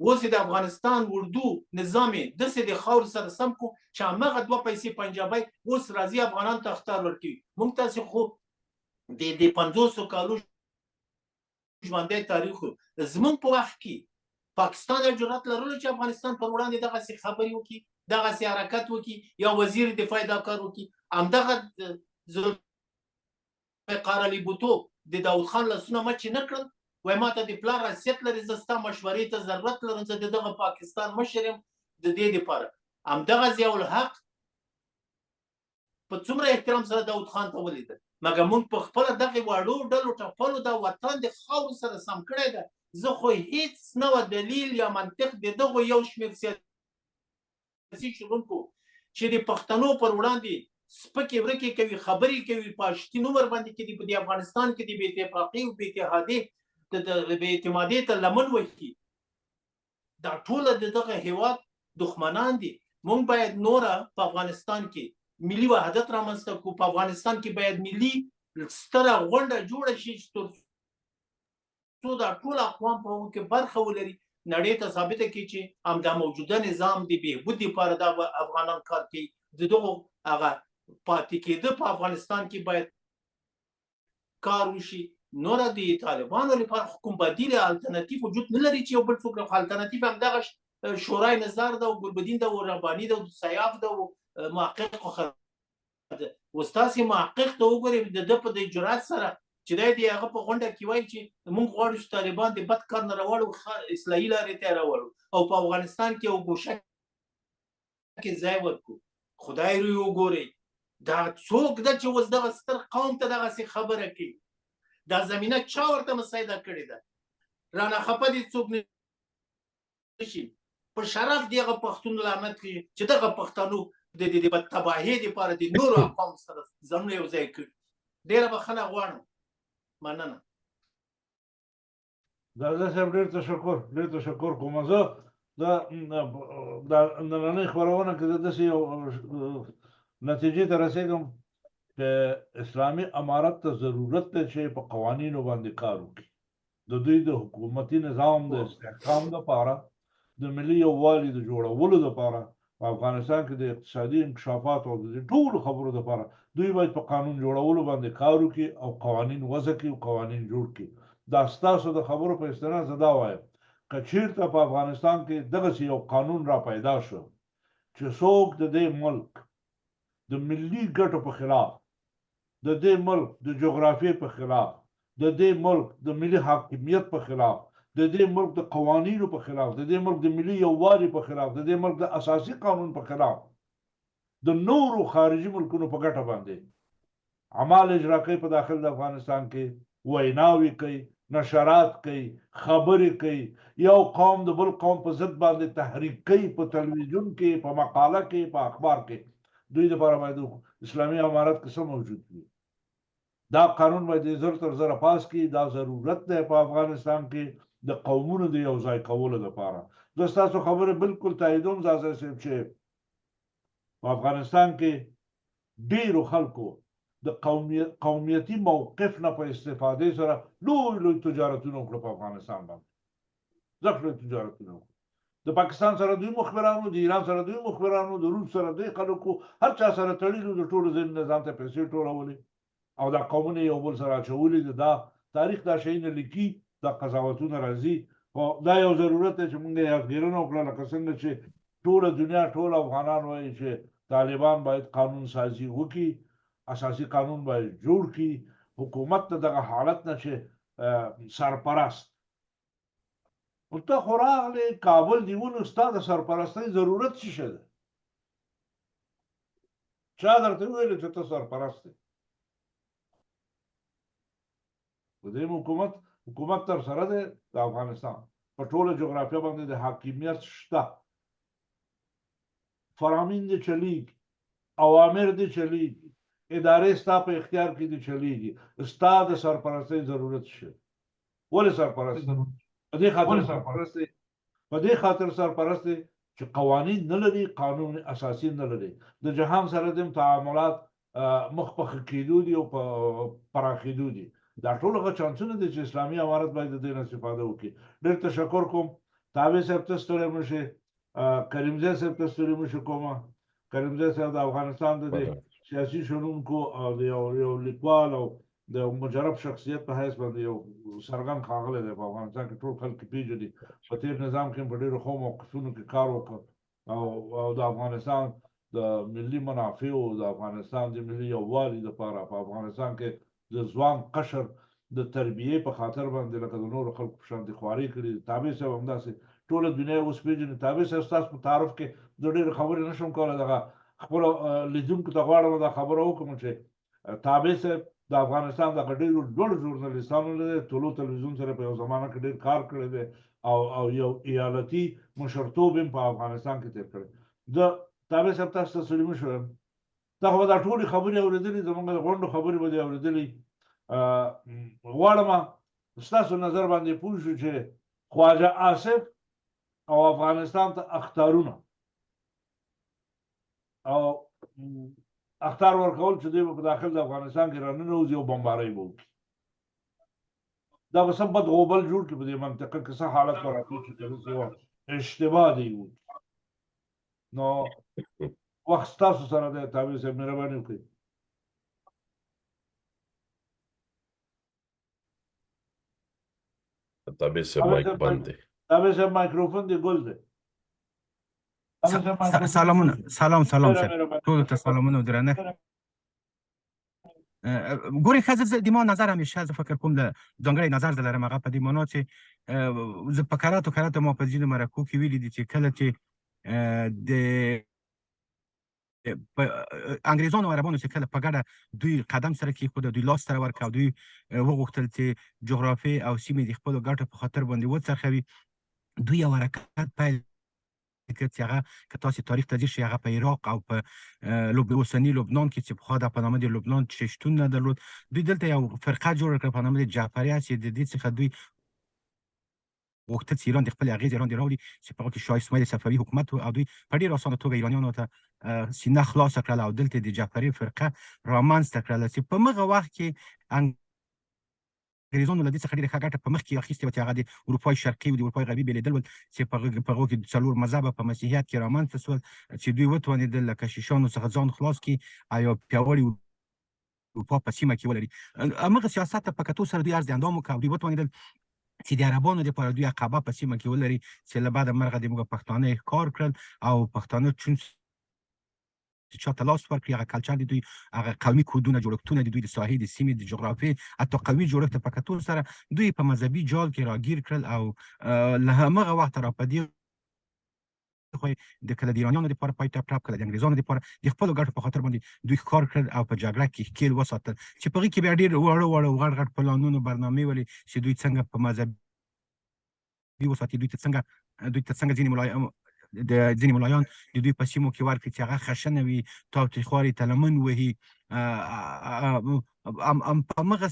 S3: اوس د افغانستان اردو نظام یې داسې د خاورو سره سم کړو چې همغه دوه پیسې پنجابی اوس راځي افغانانو ته اخطار ورکوي. موږ تاسې خو د 500 کالو ژوندی تاریخ زموږ په وخت کې پاکستان یو جرأت لرلو چې افغانستان پر وړاندې دغسې خبرې وکړي، دغسې حرکت وکړي، یا وزیر دفاع دا کار وکړي. همدغه ذوالفقار علي بوټو د داود خان لاسونه مچې نه کړل، وایي ما ته د پلار حیثیت لري، زه ستا مشورې ته ضرورت لرم، زه د دغه پاکستان مشر یم. د دې دپاره همدغه ضیاءالحق په څومره احترام سره داود خان ته ولیدل، مګر موږ په خپله دغې واړو ډلو ټپلو دا وطن د خاورو سره سم کړی ده. زه خو هیڅ نه وه دلیل یا منطق د دغو یو شمېر سیاسي شنونکو چې د پښتنو پر وړاندې سپکې ورکې کوي، خبرې کوي، په اشتین عمر باندې کې په دې افغانستان کې د بې اتفاقۍ او بې اتحادۍ د بې اعتمادۍ ته لمن وهي. دا ټوله د دغه هیواد دښمنان دي. موږ باید نوره په افغانستان کې ملي وحدت رامنځته کړو. په افغانستان کې باید ملي ستره غونډه جوړه شي تر څو دا ټول اقوام په هغو کې برخه ولري، نړۍ ته ثابته کړي چې همدا موجوده نظام د بهبود لپاره دا افغانان کار کوي. د دغو هغه پاتې کېده په افغانستان کې باید کار وشي. نوره د طالبانو لپاره کوم بدیل الټرناتیو وجود نه لري چې یو بل څوک الټرناتیو همدغه شورای نظر ده او ګلبدین ده او رباني ده او سیاف ده او محقق ده. اوس تاسې محقق ته وګورئ د ده په د جرأت سره چې دی د هغه په غونډه کې وایي چې موږ غواړو چې طالبان د بد کار نه راوړو، اصلاحي لارې ته یې راوړو او په افغانستان کې یو ګوشه کې ځای ورکړو. خدای روی وګورئ دا څوک ده چې اوس دغه ستر قوم ته دغسې خبره کوي؟ دا زمینه چا ورته مساعده کړې ده؟ رانه خفه دي څوک نه شي. په شرف د هغه پښتون لعنت کوي چې دغه پښتنو د تباهۍ دپاره د نورو اقوامو سره ځانونه یو ځای کړي. ډېره بخښنه غواړم. مننه.
S1: زه صاحب ډېر تشکر کوم. زه د نننۍ خپرونه کې د داسې یو نتیجې ته رسېږم چې اسلامي امارت ته ضرورت دی چې په قوانینو باندې کار وکړي د دوی د حکومتي نظام د استحکام لپاره د ملي یووالي د جوړولو لپاره په افغانستان کې د اقتصادي انکشافات او د ټولو خبرو لپاره دوی باید په قانون جوړولو باندې کار وکړي او قوانین وضع کړي او قوانین جوړ کړي دا ستاسو د خبرو په استناد زه دا وایم که چیرته په افغانستان کې دغسې یو قانون را پیدا شو چې څوک د دې ملک د ملي ګټو په خلاف د دې ملک د جغرافیې په خلاف د دې ملک د ملي حاکمیت په خلاف د دې ملک د قوانینو په خلاف د دې ملک د ملي یووالي په خلاف د دې ملک د اساسي قانون په خلاف د نورو خارجي ملکونو په ګټه باندې اعمال اجرا کوي په داخل د افغانستان کې ویناوي کوي نشرات کوي خبرې کوي یو قوم د بل قوم په ضد باندې تحریک کوي په تلویزیون کې په مقاله کې په اخبار کې دوی لپاره باید اسلامي امارت کې څه موجود وي دا قانون باید زر تر زره پاس کی دا ضرورت دی په افغانستان کې د قومونو د یو ځای کولو لپاره زه ستاسو خبره بالکل تاییدوم زازه صاحب چې په افغانستان کې ډیرو خلکو د قومیتي موقف نه په استفادې سره لوی تجارتونه وکړه په افغانستان باندې ځکه تجارتونه د پاکستان سره دوی مخبرانو د ایران سره دوی مخبرانو د روس سره دوی خلکو هر چا سره تړلي د ټولو ځین نظام ته پیسې ټولولې او دا قومونه یو بل سره اچولي دا تاریخ دا شی نه لیکي دا قضاوتونه راځي خو دا یو ضرورت دی چې موږ یادګیرنه وکړو لکه څنګه چې ټوله دنیا ټول افغانان وایي چې طالبان باید قانون سازي وکړي اساسي قانون باید جوړ کړي حکومت ته دغه حالت نه چې سرپرست ته خو راغلی کابل دیونو ستا د سرپرستۍ ضرورت څه شی دی چا درته وویل چې ته سرپرست دی د دې حکومت تر سره دی د افغانستان په ټوله جغرافیه باندې د حاکمیت شته فرامین دې چلیږي اوامر دې چلیږي ادارې ستا په اختیار کې دې چلیږي ستا د سرپرستۍ ضرورت شي ولې سرپرست په دې خاطر سرپرست چې قوانین نه لري قانون اساسي نه لري د جهان سره د تعاملات مخ په کېدو دي او په پراخېدو دي دا ټول هغه چانسونه دي چې اسلامي امارت باید د دې نه استفاده وکړي ډېر تشکر کوم تابع صاحب ته ستړی مه شئ کریمزی صاحب ته ستړي مه شئ کومه کریمزی صاحب د افغانستان د سیاسي شنونکو او د یو لیکوال او د مجرب شخصیت په حیث باندې یو څرګند ښاغلی دی په افغانستان کې ټول خلک پیژني په تېر نظام کې په ډېرو ښو موقفونو کې کار وکړ او د افغانستان د ملي منافعو د افغانستان د ملي یووالي لپاره په افغانستان کې د ځوان قشر د تربیې په خاطر باندې لکه د نورو خلکو په شان خواري کړي تابع صاحب همداسې ټوله دنیا اوس پیژني تابع صاحب ستاسو په تعارف کې زه ډېرې خبرې نشم کولی دغه خپلو لیدونکو ته غواړم دا خبره وکړم چې تابع صاحب د افغانستان دغه ډېرو لوړ ژورنالیستانو نه دی طلوع تلویزیون سره په یو زمانه کې ډېر کار کړی دی او یو ایالتي مشرتوب هم په افغانستان کې تېر کړی زه تابع صاحب تاسو ته سلیم شوم تا خو به دا ټولې خبرې اورېدلې زموږ د غونډو خبرې به دې اورېدلې غواړم ستاسو نظر باندې پوه شو چې خواجه آصف او افغانستان ته اخطارونه او اخطار ورکول چې دوی په داخل د افغانستان کې راننوځي او بمبارۍ به وکړي دا به څه بد غوبل جوړ کړي په دې منطقه کې څه حالت به راتلو چې دغسې اشتباه دی وکړي نو وخت ستاسو سره دی تابع صاحب مهرباني وکړئ
S4: تابع صاحب مایک بند دی
S1: تابع صاحب مایکروفون دی ګل دی
S5: سلامونه سلام صاحب ټولو ته سلامونه او درنښت ګورې ښه د ما نظر همیشه زه فکر کوم د ځانګړی نظر زه لرم هغه په دې معنا چې زه په کراتو ما په ځینو مرکو کې ویلي دي چې کله چې د انګریزانو او عربانو چې کله په ګډه دوی قدم سره کېښوده دوی لاس سره ورکړ او دوی وغوښتل چې جغرافیې او سیمې د خپلو ګټو په خاطر باندې وڅرخوي دوی یو حرکت پیل کړ چې هغه که تاسې تاریخ ته ځیر شئ هغه په عراق او په اوسني لبنان کې چې پخوا دا په نامه د لبنان چې شتون نه درلود دوی دلته یو فرقه جوړه کړه په نامه د جعفریه چې د دې څخه دوی غوښتل چې ایران د خپل اغیز لاندې راوړي چې په هغه کې شاه اسماعیل صفوي حکومت او دوی په ډېره اسانه توګه ایرانیانو ته سینه خلاصه کړل او دلته د جعفري فرقه رامنځته کړله چې په هغه وخت کې انګریزانو له دې څخه ډېره ښه ګټه په مخ کې اخیستې وه چې هغه د اروپای شرقي او د اروپای غربي بېلېدل ول چې په هغو کې څلور مذهبه په مسیحیت کې رامنځته شول چې دوی وتوانېدل له کشیشانو څخه ځان خلاص کړي او یو پیاوړي اروپا په سیمه کې ولري. همغه سیاست ته په کتو سره دوی عرض اندام وکړ او دوی وتوانېدل چې د عربانو دپاره دوی عقبه په سیمه کې ولري چې له بعده مرغه د موږ پښتانه یې ښکار کړل او پښتانه چون چاته لاس ورکړي هغه کلچر د دوی هغه قومي کودونه جوړښتونه د دوی د ساحې د سیمې د جغرافیې حتی قومي جوړښت په کتو سره دوی په مذهبي جال کې راګیر کړل او له همغه وخته را په دې خو د کله د ایرانیانو لپاره پای ټاپ ټاپ کله د انګریزانو لپاره د خپلو ګټو په خاطر باندې دوی ښکار کړل او په جګړه کې ښکیل وساتل چې په هغې کې بیا ډېر واړه غټ غټ پلانونه برنامې ولې چې دوی څنګه په مذهبي وساتي دوی ته څنګه ځینې ملایان د دوی په سیمو کې ورکړي چې هغه خشنه وي تاوتریخواري ته لمن وهي په همغه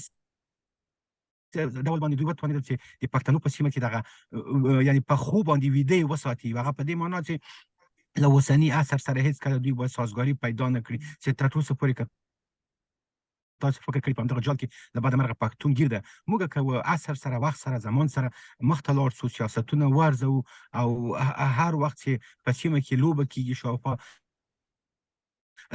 S5: ډول باندې دوی وتوانېدل چې د پښتنو په سیمه کې دغه یعنې په خوب باندې ویده یې وساتي هغه په دې معنا چې له اوسني عصر سره هېڅکله دوی به سازګاري پیدا نه کړي چې تر اوسه پورې که تاسو فکر کړئ په همدغه جال کې له بعده مرغه پښتون ګیر ده موږ که عصر سره وخت سره زمان سره مخته لاړ سو سیاستونه وارزو او هر وخت چې په سیمه کې لوبه کېږي شاوخوا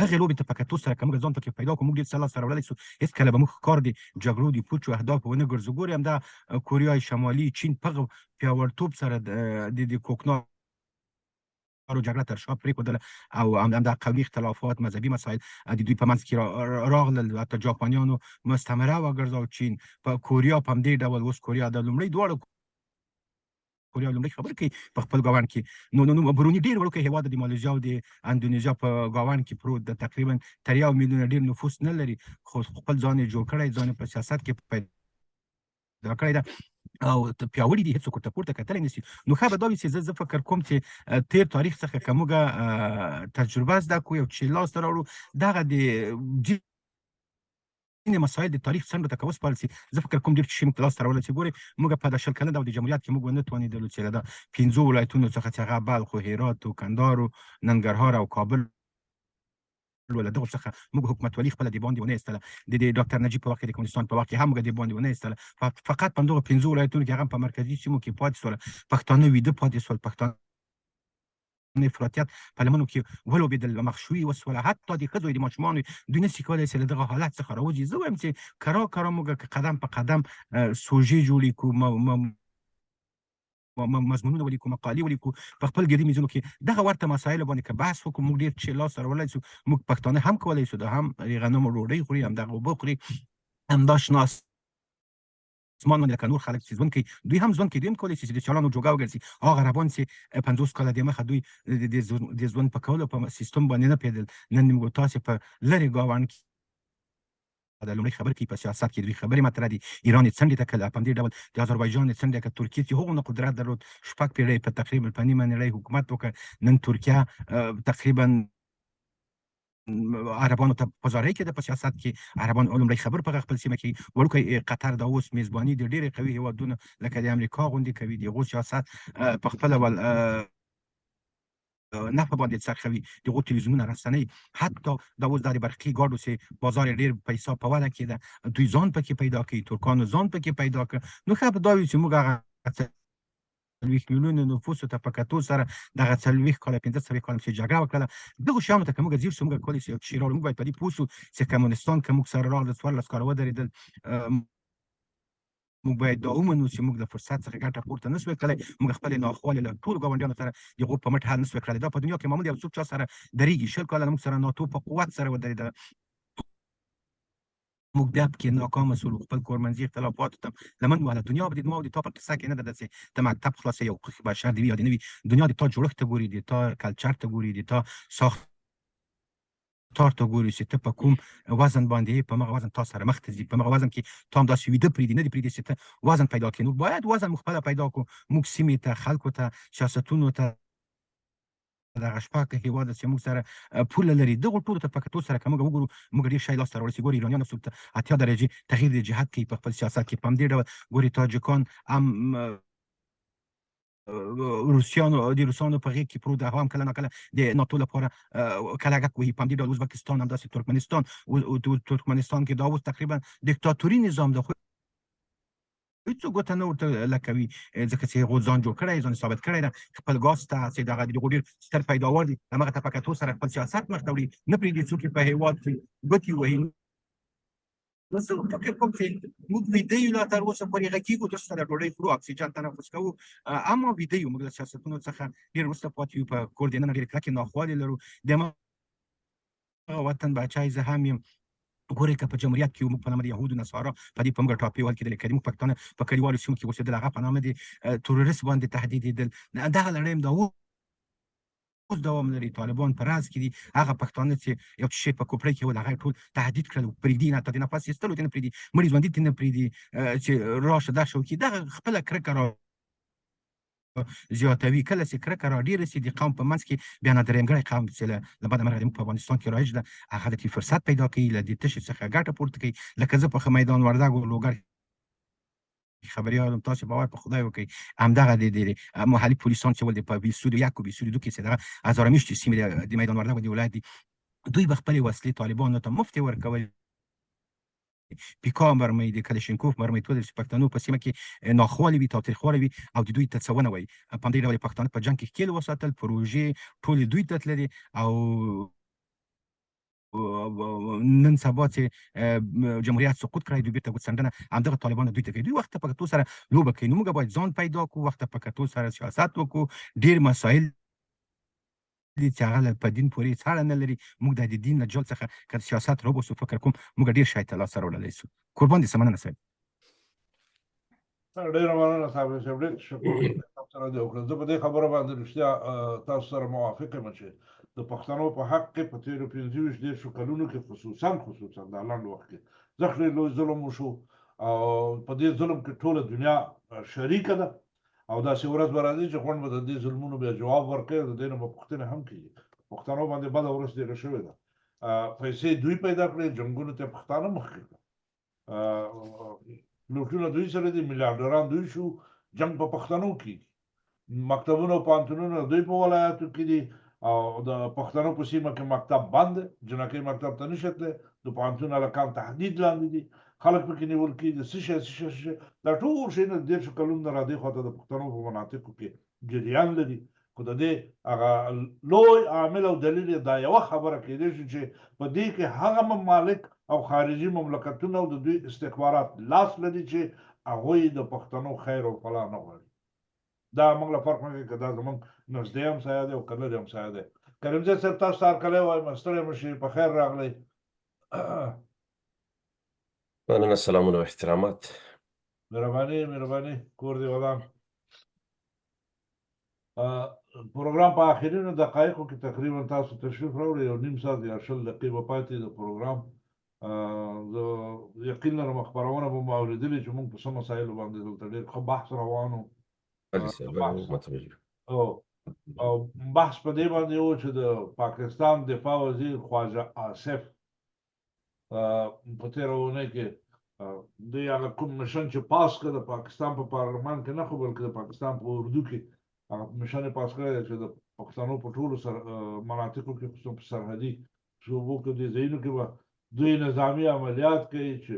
S5: هغې لوبې ته په کتو سره که موږ ځان پکې پیدا کړو موږ ډېر څه لاسته راوړلی سو هېڅکله به موږ کار د جګړو د پوچو اهدافو ونه ګرځو ګورې همدا کوریای شمالي چین په هغه پیاوړتوب سره د کوکنارو جګړه تر شا پرېښودله او همدا قومي اختلافات مذهبي مسایل د دوی په منځ کې راغلل حتی جاپانیانو مستعمره وګرځاو چین په کوریا په همدې ډول اوس کوریا د لومړۍ دواړو کوریا لومړی خبرې کوي په خپل ګاونډ کې نو بروني ډېر وړوکی هېواد د مالیزیا او د اندونیزیا په ګاونډ کې پروت د تقریبا تر 1 میلیونه ډېر نفوس نه لري خو خپل ځان یې جوړ کړی ځان یې په سیاست کې پیدا کړی ده او پیاوړي دي هېڅوک ورته پورته کتلی نه شي نو ښه به دا وي چې زه فکر کوم چې تېر تاریخ څخه که موږ تجربه زده کړو یو چې لاسته راوړو دغه د ځینې مسایل د تاریخ څنډو ته که وسپارل شي زه فکر کوم ډېر شي موږ ته لاسته راوړلی چې ګورئ موږ په دا 20 کلن او د جمهوریت کې موږ ونه توانېدلو چې له دا 5 ولایتونو څخه چې هغه بلخ و هرات و کندهار و ننګرهار او کابل له دغو څخه موږ حکومتولي خپله د باندې ونه ایستله د ډاکټر نجیب په وخت کې د کمونستان په وخت کې هم موږ د باندې ونه ایستله فقط په همدغو 5 ولایتونو کې هغه په مرکزي سیمو کې پاتې شول پښتانه ویده پاتې شول پښتانه افراطیت په لمنو کې ولوبېدل مخشوي وسوله حتی د ښځو د ماشومانو دوی نشي کولی چې له دغه حالت څخه راوځي زه وایم چې کرا موږ قدم په قدم سوژې جوړې کړو مضمونونه ولیکو مقالې ولیکو په خپل ګردي میزونو کې دغه ورته مسایلو باندې که بحث وکړو موږ ډېر چې لاسته راوړلی شو موږ پښتانه هم کولی شو دا هم د غنمو ډوډۍ خوري همدغه اوبه خوري همدا شنه اسمان باندې لکه نور خلک چې ژوند کوي دوی هم ژوند کوي دوی هم کولی شي چې د چالانو جوګه وګرځي هغه عربان چې 50 کاله دمخه دوی د ژوند په کولو په سیستم باندې نه پوهېدل نن موږ تاسې په لرې ګاونډ کې د لومړۍ خبر کې په سیاست کې دوی خبرې مطرح دي ایران یې څنډې ته کړل په همدې ډول د اذربایجان یې څنډې کړ ترکیې چې هغومره قدرت درلود 6 پېړۍ په تقریبا په نیمه نړۍ حکومت وکړ نن ترکیه تقریبا عربانو ته په زارۍ کې ده په سیاست کې عربان لومړی خبر په خپل سیمه کې وړوکی قطر دا اوس میزباني د ډېرې قوي هېوادونو لکه د امریکا غوندې کوي د هغو سیاست په خپله نفع باندې څرخوي د هغو تلویزیونونه رسنۍ حتی دا اوس دا د برقي ګاډو چې بازار یې ډېر پیسه په وده کې ده دوی ځان پکې پیدا کوي ترکانو ځان پکې پیدا کړ نو ښه به دا وي چې موږ هغه 40 میلیونه نفوسو ته په کتو سره دغه 40 کاله 15 کاله چې جګړه وکړله دغو شیانو ته که موږ ځیر شو موږ کولی شو یو شی راوړو موږ باید په دې پوه شو چې کمونستان که موږ سره راغله 14 کاله ودرېدل موږ باید دا ومنو چې موږ له فرصت څخه ګټه پورته نه سوی کړلی موږ خپلې ناخوالې له ټولو ګاونډیانو سره د هغو په مټ حل نه سوی کړلی دا په دنیا کې معمول یو څوک چا سره درېږي 20 کاله موږ سره ناتو په قوت سره ودرېدله موږ بیا پکې ناکامه شولو خپل کورمنځي اختلافاتو ته لمن وهله دنیا به د ما او د تا په قصه کې نه ده داسې ته مکتب خلاصوې یو بشر د وي یا د نه وي دنیا د تا جوړښت ته ګوري د تا کلچر ته ګوري د تا ساختار ته ګوري چې ته په کوم وزن باندې په هغه وزن تا سره مخ ته ځي په هغه وزن کې تا هم داسې ویده پرېږدي نه دې پرېږدي چې ته وزن پیدا کړې نو باید وزن موږ خپله پیدا کړو موږ سیمې ته خلکو ته سیاستونو ته دغه شپږ هېواد چې موږ سره پوله لري دغو ټولو ته په کتو سره که موږ وګورو موږ ډېر شی لاسته راوړی چې ګورې ایرانیان څوک 80 درجې تغییر د جهت کوي په خپل سیاست کې په همدې ډول ګورې تاجکان هم روسیانو د روسانو په غېږ کې پروت دی، هغه هم کله ناکله د ناتو لپاره کلګک وهي. په همدې ډول ازبکستان همداسې ترکمنستان ترکمنستان کې دا اوس تقریبا دیکتاتوري نظام ده، خو هېڅوک ورته نه ورته لکوي، ځکه چې هغو ځان جوړ کړی، ځان ثابت کړی ده، خپل ګاز ته چې دغه د هغو ډېر ستر پیداوار دي، همغه تفکتو سره خپل سیاست مخ ته وړي، نه پرېږدي څوک یې په هېواد کې ګوتې ووهي. نو زه فکر کوم چې موږ ویده یو لا تر اوسه پورې غږېږو، تر څو د ډوډۍ خورو، اکسیجن تنفس کوو، اما ویده یو. موږ له سیاستونو څخه ډېر وروسته پاتې یو، په کور دننه ډېرې کلکې ناخوالې لرو. د همغه وطن بچی زه هم یم. ګورئ که په جمهوریت کې موږ په نامه د یهودو نصارا په دې په موږ ټاپېوال کېدلې، که موږ پښتانه په کلیوالو سیمو کې اوسېدل، هغه په نامه د تروریست باندې تهدیدېدل. دغه لړۍ هم دا اوس دوام لري. طالبان په راز کې دي، هغه پښتانه چې یو شی په کوپړۍ کې ول، هغه ټول تهدید کړل، پرېږدي نه، د نفس ایستلو ته نه پرېږدي، مړي ژوندي ته نه پرېږدي چې راشه دا شو وکړي. دغه خپله کرکه را زیاتوي. کله چې کرکه را ډېره سي د قوم په منځ کې، بیا نه درېیمګړی قوم چې له بده مرغه زموږ په افغانستان کې رایج ده، هغه د دې فرصت پیدا کوي، له دې تشې څخه ګټه پورته کوي. لکه زه په میدان وردګو لوګر خبریال یم، تاسې باور په خدای وکړئ، همدغه د محلي پولیسان چې ول د په 21 و 22 کې چې دغه هزارهمیشتې سیمې د میدان وردګو د ولایت دي، دوی به خپلې وسلې طالبانو ته مفتې ورکولې. پیکا مرمۍ، د کلشینکوف مرمۍ، ټول چې پښتنو په سیمه کې ناخوالې وي، تاوتریخوالی وي، او د دوی ته څه ونه وایي. په همدې ډول پښتانه په جنګ کې ښکېل وساتل، پروژې ټولې دوی ته تللې، او نن سبا چې جمهوریت سقوط کړی، دوی بېرته ګوتڅنډنه همدغه طالبانو دوی ته کوي. دوی وخت په کتو سره لوبه کوي. نو موږ باید ځان پیدا کړو، وخت په کتو سره سیاست وکړو. ډېر مسایل دي چې هغه په دین پورې څاړه نه لري. موږ د دین له جال څخه که سیاست راوباسو، فکر کوم موږ ډېر شی ته لاسته راوړلی سو. قربان دې سه، مننه صاحب.
S1: ډېره مننه صاحب صاحب، ډېر تشکر تاسو سره دې وکړه. زه په دې خبره باندې رښتیا تاسو سره موافق یم چې د پښتنو په حق کې په تېرو 25-30 کلونو کې خصوصا دا لنډ وخت کې ځکه لوی ظلم وشو، او په دې ظلم کې ټوله دنیا شریکه ده، او داسې ورځ به راځي چې غونډ به د دې ظلمونو بیا جواب ورکوي، د دې نه به پوښتنې هم کېږي. پښتنو باندې بده ورځ تېره شوې ده، پیسې دوی پیدا کړې، جنګونو ته پښتانه مخکې کړه، لوټونه دوی سره دي، میلیاردران دوی شو، جنګ په پښتنو کېږي. مکتبونه او پوهنتونونه دوی په ولایاتو کې دي، او د پښتنو په سیمه کې مکتب بند دی، جنکۍ مکتب ته نشي تللی، د پوهنتون هلکان تهدید لاندې دي، خلک پکې نیول کېږي. څه شی دا ټول شیونه 150 کلونو نه را دې خوا ته د پښتنو په مناطقو کې جریان لري. خو د دې هغه لوی عامل او دلیل دا یوه خبره کېدای شي چې په دې کې هغه ممالک او خارجي مملکتونه او د دوی استخبارات لاس لري چې هغوی د پښتنو خیر او فلاح نه غواړي. دا موږ له فرق نه کوي که دا زموږ نږدې همسایه دی او که لرې همسایه دی. کریمزی صاحب تاسو ته هرکلی وایم، ستړی مه شئ، په خیر راغلی.
S4: مننه، سلامونه او احترامات.
S1: مهرباني، کور دې ودان. پروګرام په آخرینو دقایقو کې تقریبا تاسو تشریف راوړئ، یو نیم ساعت یا 20 دقیقې به پاتې د پروګرام. زه یقین لرم خپرونه به مو اورېدلې چې موږ په څه مسایلو باندې دلته ډېر ښه بحث روان و. او بحث په دې باندې و چې د پاکستان دفاع وزیر خواجه آصف په تېره اونۍ کې دوی هغه کوم مشن چې پاس کړه د پاکستان په پارلمان کې نه خو بلکې د پاکستان په اردو کې هغه مشن یې پاس کړی دی چې د پښتنو په ټولو مناطقو کې خصوصا په سرحدي صوبو کې دې ځایونو کې به دوی نظامي عملیات کوي چې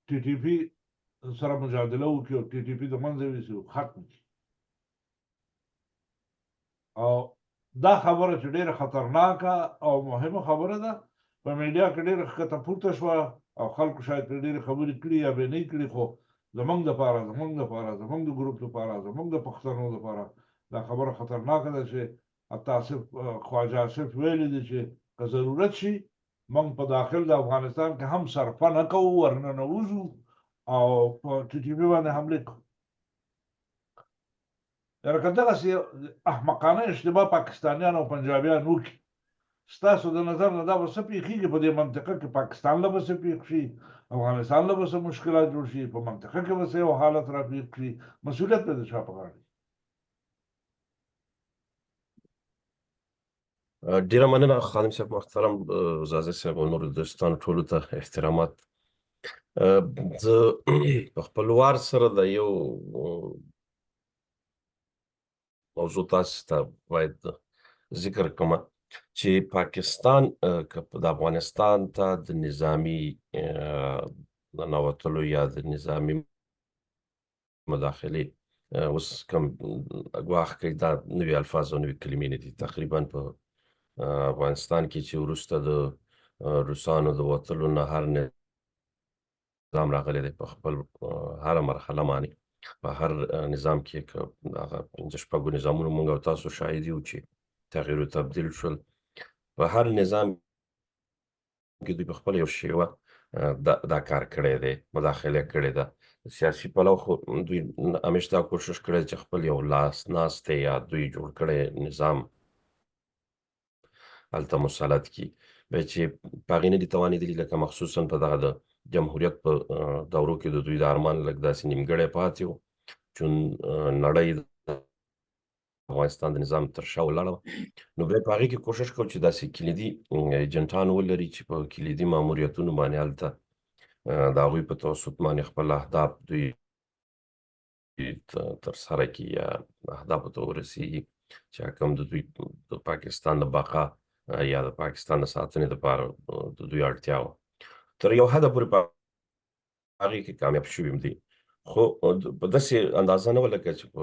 S1: ټي ټي پي سره مجادله وکړي او ټي ټي پي د منځه یوسي او ختم کړي. او دا خبره چې ډېره خطرناکه او مهمه خبره ده، په میډیا کې ډېره ښکته پورته شوه او خلکو شاید پرې ډېرې خبرې کړي یا به یې نه کړي، خو زموږ دپاره، زموږ د ګروپ لپاره، زموږ د پښتنو لپاره دا خبره خطرناکه ده چې حتی خواجه آصف ویلي دي چې که ضرورت شي موږ په داخل د افغانستان کې هم صرفه نه کوو، ورننوځو او په ټي ټي پي باندې حملې کوو. یاره که دغسې احمقانه اشتباه پاکستانیان او پنجابیان وکړي، ستاسو د نظر نه دا به څه پېښېږي په دې منطقه کې؟ پاکستان له به څه پېښ شي؟ افغانستان له به څه مشکلات جوړ شي؟ په منطقه کې به څه یو حالت را پېښ شي؟ مسؤلیت به د چا په غاړه؟
S4: ډیره مننه خادم صاحب محترم، زازه صاحب او نورو دوستانو ټولو ته احترامات. زه په خپل وار سره د یو موضوع تاسو ته باید ذکر کوم چې پاکستان که د افغانستان ته د نظامي ننوتلو یا د نظامي مداخلې اوس کوم ګواښ کوي دا نوي الفاظ او نوي کلمې نه دي. تقریبا په افغانستان کې چې وروسته د روسانو د وتلو نه هر نظام راغلی دی په خپل هره مرحله باندې په هر نظام کې که هغه 5-6 نظامونو موږ او تاسو شاهد یو چې تغییر او تبدیل شول. په هر نظام کې دوی په خپل یو شیوه دا کار کړی دی، مداخله کړې ده. سیاسي پلو خو دوی همیشه دا کوشش کړی چې خپل یو لاس ناستی یا دوی جوړ کړی نظام هلته مسلط کړي، بیا چې په هغې نه دي توانېدلي لکه مخصوصا په دغه د جمهوریت په دورو کې د دوی د ارمان لږ داسې نیمګړی پاتې و چې نړۍ د افغانستان د نظام تر شا ولاړه وه. نو بیا په هغې کې کوشش کوو چې داسې کلیدي ایجنټان ولري چې په کلیدي ماموریتونو باندې هلته د هغوی په توسط باندې خپل اهداف دوی ترسره کړي یا اهدافو ته ورسېږي چې کوم د دوی د پاکستان د بقا یا د پاکستان د ساتنې لپاره د دوی اړتیا وه. تر یو حده پورې په هغې کې کامیاب شوي دي، خو په داسې اندازه نه وه لکه چې په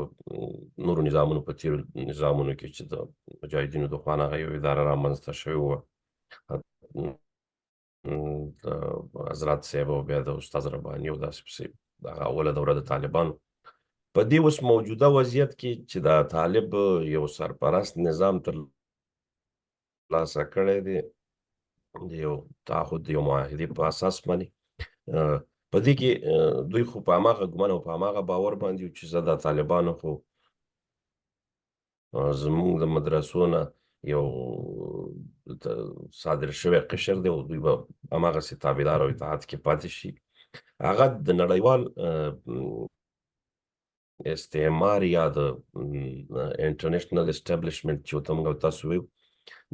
S4: نورو نظامونو په تېرو نظامونو کې چې د مجاهدینو د خوا نه هغه یو اداره رامنځته شوې وه د حضرات صاحب او بیا د استاد رباني او داسې پسې دغه اوله دوره د طالبانو. په دې اوس موجوده وضعیت کې چې د طالب یو سرپرست نظام تر لاسه کړی دی د یو تعهد د یو معاهدې په اساس باندې، په دې کې دوی خو په هماغه ګمان او په هماغه باور باندې وو چې زه د طالبانو خو زموږ د مدرسو نه یو صادر شوی قشر دی او دوی به هماغسې تابعدار او اطاعت کې پاتې شي. هغه د نړیوال استعمار یا د انټرنیشنل اسټابلیشمنټ چې ورته موږ او تاسو وایو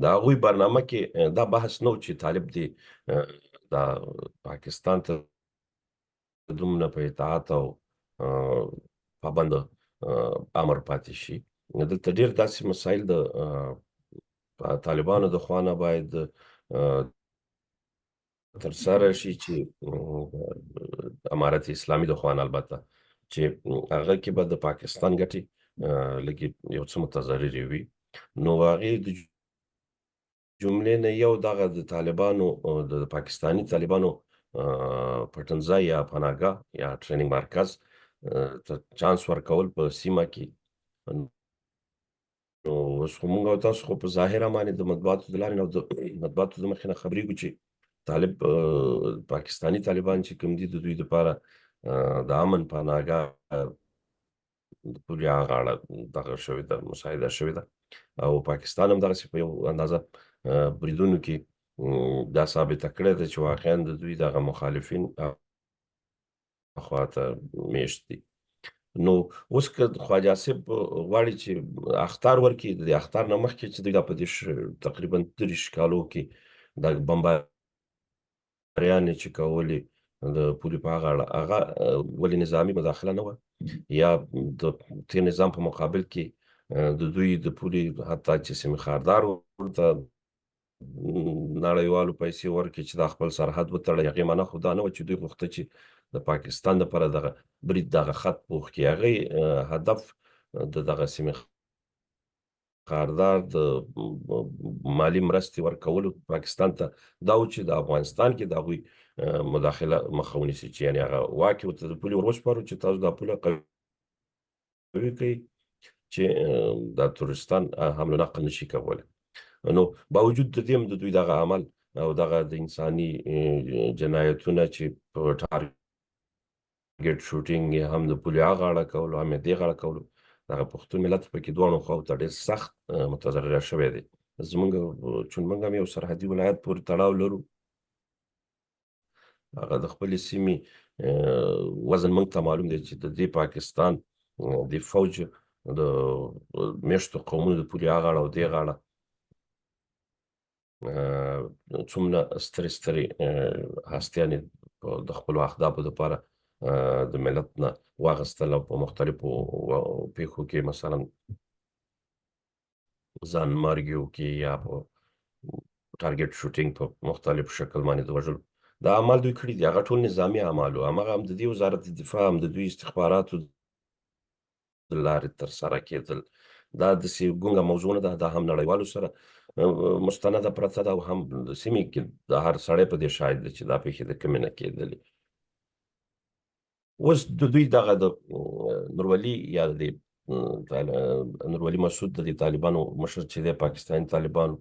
S4: د هغوی برنامه کې دا بحث نه و چې طالب دې دا پاکستان ته دومره په اطاعت او پابند امر پاتې شي. دلته ډېر داسې مسایل د طالبانو د خوا نه باید ترسره شي چې امارت اسلامي د خوا نه البته چې هغه کې به د پاکستان ګټې لږ یو څه متضررې وي. نو هغې د جملې نه یو دغه د طالبانو د پاکستاني طالبانو پټنځای یا پناهګاه یا ټریننګ مرکز ته چانس ورکول په سیمه کې. نو اوس خو موږ او تاسو خو په ظاهره باندې د مطبوعاتو د لارې نه او د مطبوعاتو د مخې نه خبرېږو چې طالب پاکستاني طالبان چې کوم دي د دوی دپاره د امن پناهګاه د پولې هغه غاړه دغه شوې ده، مساعده شوې ده او پاکستان هم دغسې په یو اندازه بریدونو کې دا ثابته کړې ده چې واقعا د دوی دغه مخالفین خواته میشت دي. نو اوس که خواجه صاحب غواړي چې اخطار ورکړي، د دې اخطار نه مخکې چې دوی دا په دې تقریبا 30 کالو کې د بمباریانې چې کولې د پولې په هغه اړه هغه ولې نظامي مداخله نه وه یا د تېر نظام په مقابل کې د دوی د پولې حتی چې سیمې خاردار ورته نړیوالو پیسې ورکړي چې دا خپل سرحد وتړي، هغې معنا خو دا نه وه چې دوی غوښته چې د پاکستان دپاره دغه برید دغه خط پوخ کړي. هغې هدف د دغه سیمې خاردار د مالي مرستې ورکولو پاکستان ته دا و چې د افغانستان کې د هغوی مداخله مخه ونیسي، چې یعنې هغه واک یې ورته د پولې ور وسپارو چې تاسو دا پوله قوي کوئ چې دا ترورستان حمل و نقل نشي کولی. نو باوجود د دې هم د دوی دغه عمل او دغه د انساني جنایتونه چې په ټارګېټ شوټینګ یې هم د پولې هغه غاړه کولو هم یې دې غاړه کولو، دغه پښتون ملت پکې دواړو خواو ته ډېر سخت متضرره شوی دی. زموږ چون موږ هم یو سرحدي ولایت پورې تړاو لرو، هغه د خپلې سیمې وزن موږ ته معلوم دی چې د دې پاکستان د فوج د میشتو قومونو د پولې هغه غاړه او دې غاړه څومره سترې هستیانې د خپلو اهدافو دپاره د ملت نه واخیستل او په مختلفو پیښو کې مثلا ځان مرګي وکړي یا په ټارګټ شوټینګ په مختلف شکل باندې د وژلو دا اعمال دوی کړي دي هغه ټول نظامي اعمال وو هماغه هم د دې وزارت دفاع هم د دوی استخباراتو د لارې ترسره کېدل دا داسې ګونګه موضوع نه ده دا هم نړیوالو سره مستنده پرته ده او هم د سیمې کې د هر سړی په دې شاهد دی چې دا پېښې د کمې نه کېدلې اوس د دوی دغه د نورولي یا د نورولي مسعود د دې طالبانو مشر چې دی پاکستاني طالبانو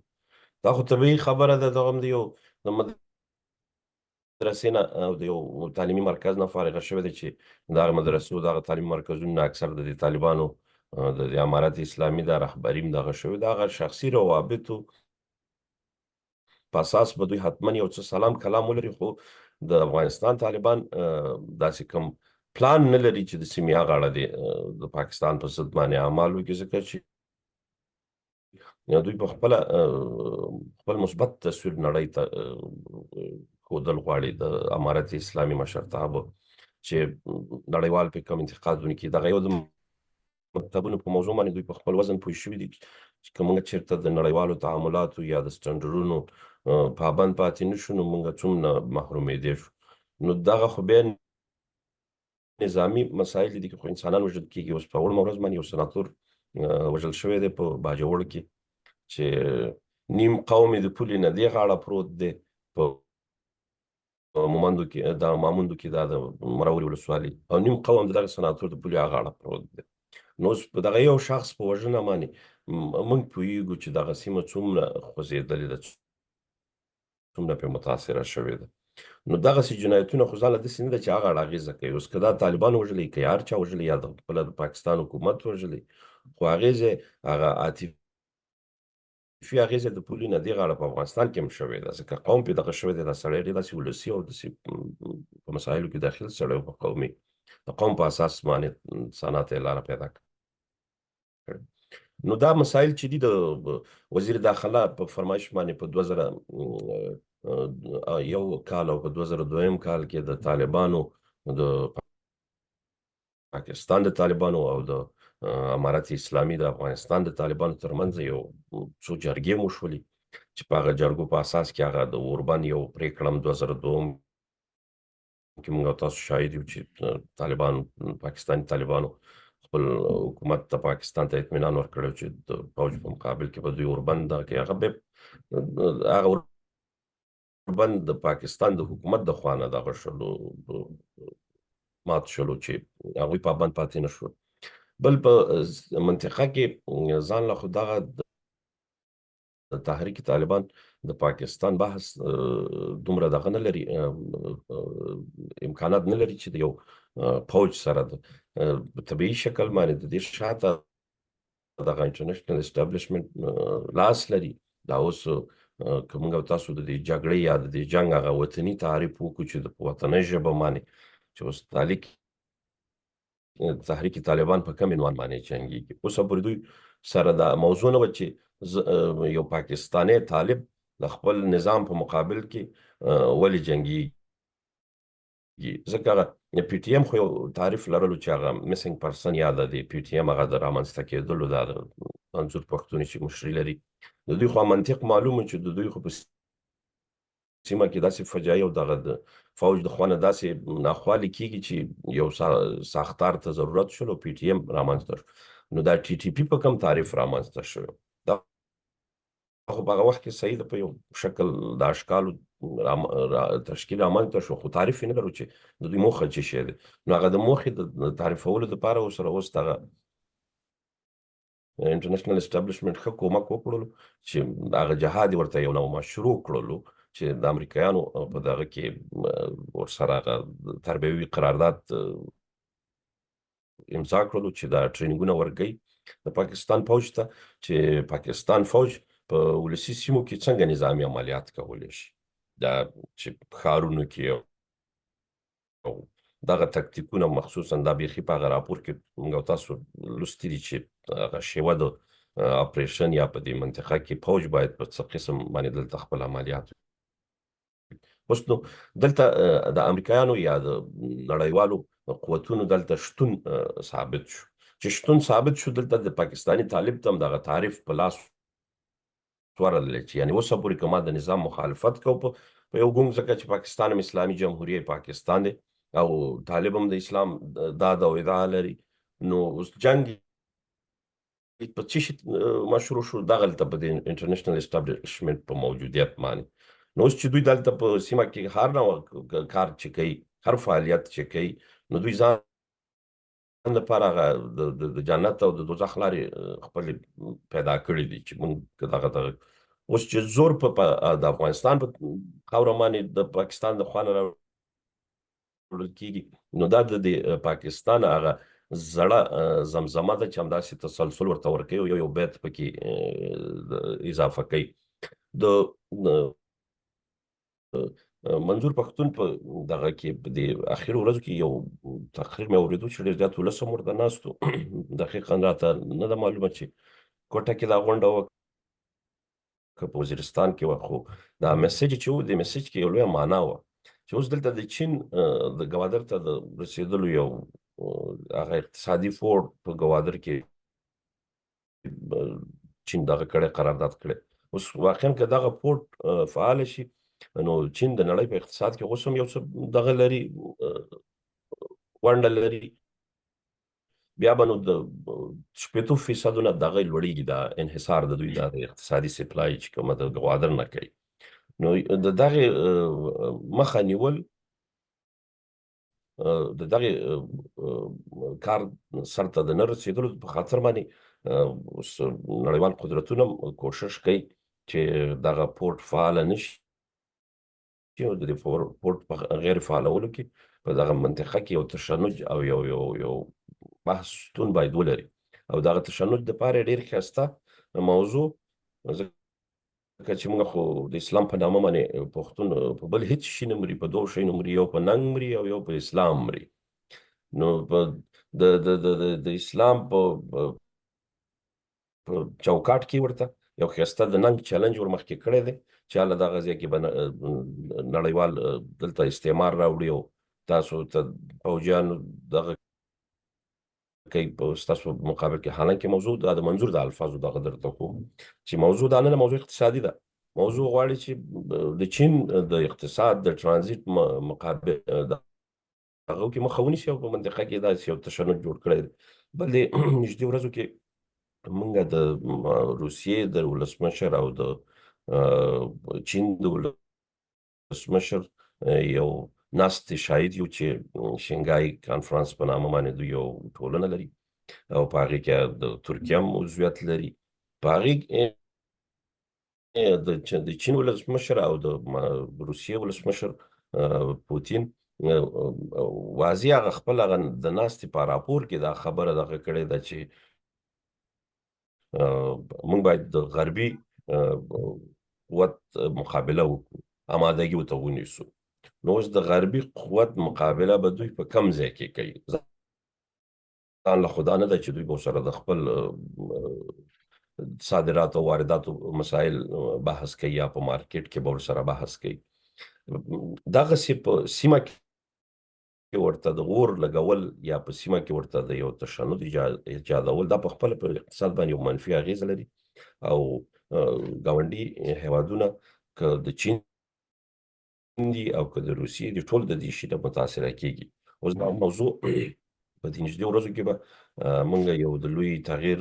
S4: دا خو طبیعي خبره ده دغه هم د یو د مدرسې نه او د یو تعلیمي مرکز نه فارغه شوی دی چې دغه مدرسو دغه تعلیمي مرکزونه اکثر د دې طالبانو د امارت اسلامي د رهبري هم دغه شوی د هغه شخصي روابطو په اساس به دوی حتما یو څه سلام کلام ولري خو د افغانستان طالبان داسې کوم پلان نه لري چې د سیمې هغه اړه د پاکستان په ضد باندې اعمال وکړي ځکه چې دوی په خپل مثبت تصویر نړۍ ته ښودل غواړي د امارت اسلامي مشرتابه چې نړیوال پرې کوم انتقادونه کړي دغه یو د مکتبونو په موضوع باندې دوی په خپل وزن پوه شوي دي چې که موږ چېرته د نړیوالو تعاملاتو یا د سټنډرډونو پابند پاتې نه شو نو موږ څومره محرومېدی شو نو دغه خو بیا نظامي مسایل دي که خو انسانان وژل کېږي اوس په وړمه ورځ باندې یو سناتور وژل شوی دی په باجوړ کې چې نیم قوم یې د پولې نه دې غاړه پروت دی په مومندو کې دا ماموندو کې دا د مروري ولسوالي او نیم قوم د دغه سناتور د پولې هغه غاړه پروت دی نو اوس په دغه یو شخص په وژنه باندې موږ پوهېږو چې دغه سیمه څومره خوځېدلې ده څومره پرې متاثره شوې ده نو دغسې جنایتونه خو ځاله داسې نه ده چې هغه اړه اغېزه کوي اوس که دا طالبان وژلي که هر چا وژلي یا د خپله د پاکستان حکومت وژلي خو اغېزې هغه عاطفي اغېزې د پولې نه دې غاړه په افغانستان کې هم شوې ده ځکه قوم پرې دغه شوی دی دا سړی ډېر داسې ولسي او داسې په مسایلو کې داخل سړی و په قومي د قوم په اساس باندې انسانات یې لاره پیدا کړې نو دا مسایل چې دي د وزیر داخله په فرمایش باندې په 2001 کال او په 2002 کال کې د طالبانو د پاکستان د طالبانو او د امارت اسلامي د افغانستان د طالبانو ترمنځ یو څو جرګې مو شولې چې په هغه جرګو په اساس کې هغه د اوربند یو پرېکړه 2002 کې موږ تاسو شاهد یو چې طالبانو پاکستاني طالبانو خپل حکومت د پاکستان ته اطمینان ورکړی چې د پوځ په مقابل کې به دوی اوربند دغه کوي هغه اوربند د پاکستان د حکومت د خوا نه دغه شلو مات شلو چې هغوی پابند پاتې نه شول بل په منطقه کې ځان له خو دغه د تحریک طالبان د پاکستان بحث دومره دغه نه لري امکانات نه لري چې د یو پوځ سره په طبیعي شکل باندې د دې شاته دغه انټرنیشنل اسټابلیشمنټ لاس لري دا اوس که موږ تاسو د دې جګړې یا د دې جنګ هغه وطني تعریف وکړو چې د وطنۍ ژبه باندې چې اوس تحریک طالبان په کوم عنوان باندې جنګېږي اوس پورې دوی سره دا موضوع نه وه چې یو پاکستانی طالب د خپل نظام په مقابل کې ولې جنګېږي ځکه پی ټي ایم خو یو تعریف لرلو چې هغه مسینګ پرسن یا د پی ټي ایم هغه د رامنځته کېدلو دا منظور پښتوني چې مشري لري د دوی خو منطق معلوم چې د دوی خو په سیمه کې داسې فجایع او دغه د فوج د خوا نه داسې ناخوالې کېږي چې یو ساختار ته ضرورت شول او پی ټي ایم رامنځته شو نو دا ټي ټي پي په کوم تعریف رامنځته شوی دا خو په هغه وخت کې صحیح ده په یو شکل د اشکالو تشکیل رامنځته شو خو تعریف یې نه لرو چې د دوی موخه څه شی دی نو هغه د موخې د تعریفولو دپاره ورسره اوس دغه انټرنیشنل اسټابلیشمنټ ښه کومک وکړلو چې هغه جهاد یې ورته یو نو مشروع کړلو چې د امریکایانو په دغه کې ورسره هغه تربیوي قرارداد امضا کړلو چې دا ټرینینګونه ورکوي د پاکستان فوج ته چې پاکستان فوج په ولسي سیمو کې څنګه نظامي عملیات کولی شي دا چې ښارونو کې دغه تکتیکونه مخصوصا دا بیخي په هغه راپور کې موږ تاسو لوستي دي چې هغه شیوه د اپریشن یا په دې منطقه کې فوج باید په څه قسم باندې دلته خپل عملیات اوس نو دلته د امریکایانو یا د نړیوالو قوتونو دلته شتون ثابت شو چې شتون ثابت شو دلته د پاکستاني طالب ته هم دغه تعریف په لاس سوړلې چې یعنې اوسه پورې که ما د نظام مخالفت کو په یو ګونګ ځکه چې پاکستان هم اسلامي جمهوریه پاکستان دی او طالب هم د اسلام داد او ادعا لري نو اوس جنګ په څه شي مشروع شو دغلته په د انټرنیشنل اسټابلیشمنټ په موجودیت باندې نو اوس چې دوی دلته په سیمه کې هر ډول کار چې کوي هر فعالیت چې کوي نو دوی ځان لپاره هغه د جنت او د دوزخ لارې خپلې پیدا کړي دي چې موږ دغه اوس چې زور په د افغانستان په خاوره باندې د پاکستان د خوا نه راوړل کېږي نو دا د پاکستان هغه زړه زمزمه ده چې همداسې تسلسل ورته ورکوي او یو بیت پکې اضافه کوي د منظور پښتون په دغه کې د اخرو ورځو کې یو تقریر مې اورېدو چې ډېر زیات ولس هم ورته ناست و دقیقا راته نه ده معلومه چې کوټه کې دا غونډه وه که په وزیرستان کې وه خو دا میسج چې و د میسج کې یو لویه معنا وه چې اوس دلته د چین د ګوادر ته د رسېدلو یو هغه اقتصادي فورډ په ګوادر کې چین دغه کړی قرارداد کړی اوس واقعا که دغه فورډ فعاله شي نو چین د نړۍ په اقتصاد کې اوس هم یو څه دغه لري ونډه لري بیا به نو د 80% دغه لوړېږي دا انحصار د دوی د اقتصادي سپلای چې کومه د ګوادر نه کوي نو د دغې مخه نیول د دغه کار سر ته د نه رسېدلو په خاطر باندې نړیوال قدرتونه کوشش کوي چې دغه پورټ فعاله نه شي او د پورټ په غیر فعالولو کې په دغه منطقه کې یو تشنج او یو بحث شتون باید ولري او دغه تشنج دپاره ډېر ښایسته موضوع ځکه چې موږ خو د اسلام په نامه باندې پښتون په بل هېڅ شي نه مري په دوو شیانو مري یو په ننګ مري او یو په اسلام مري نو د اسلام په چوکاټ کې ورته یو ښایسته د ننګ چلنج ورمخکې کړی دی چې هله دغه ځای کې به نړیوال دلته استعمار راوړي او تاسو ته پوځیانو دغه کوي په ستاسو مقابل کې حالانکه موضوع د منظور د الفاظو دغه درته کوم چې موضوع دا نه موضوع اقتصادي ده موضوع غواړي چې د چین د اقتصاد د ترانزیت مقابل هغه کې مخه ونیسي او په منطقه کې داسې یو تشنج جوړ کړی دی بل د نږدې ورځو کې موږ د روسیې د ولسمشر او د چین د ولسمشر یو ناستې شاهد یو چې شنګای کانفرانس په نامه باندې دوی یو ټولنه لري او په هغې کې د ترکیه هم عضویت لري په هغې د چین ولسمشر او د روسیې ولسمشر پوتین واضح هغه خپل هغه د ناستې په راپور کې دا خبره دغه کړې ده چې موږ باید د غربي قوت مقابله وکړو آمادګي ورته ونیسو نو اوس د غربي قوت مقابله به دوی په کم ځای کې کوي ځان له خدا نه ده چې دوی به سره د خپل صادراتو او وارداتو مسایل بحث کوي یا په مارکیټ کې به ورسره بحث کوي دغسې په سیمه کې ورته د اور لګول یا په سیمه کې ورته د یو تشنج ایجادول دا په خپله په اقتصاد باندې یو منفي اغېزه لري او ګاونډي هېوادونه که د چین دي او که د روسیې دي ټول د دې شي نه متاثره کېږي اوس دا موضوع په دې نږدې ورځو کې به موږ یو د لوی تغییر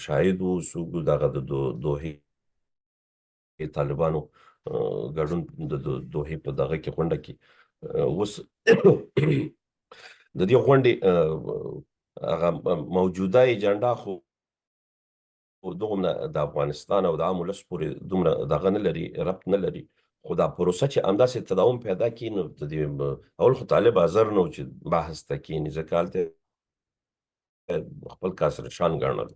S4: شاهد اوسو دغه د دوحې طالبانو ګډون د دوحې په دغه کې غونډه کې اوس د دې غونډې هغه موجوده ایجنډا خو دومره د افغانستان او د عام ولس پورې دومره دغه نه لري ربط نه لري خو دا پروسه چې همداسې تداوم پیدا کړي نو د دې اول خو طالب حاضر نه و چې بحث ته کښېني ځکه هلته خپل کاسر شان ګڼل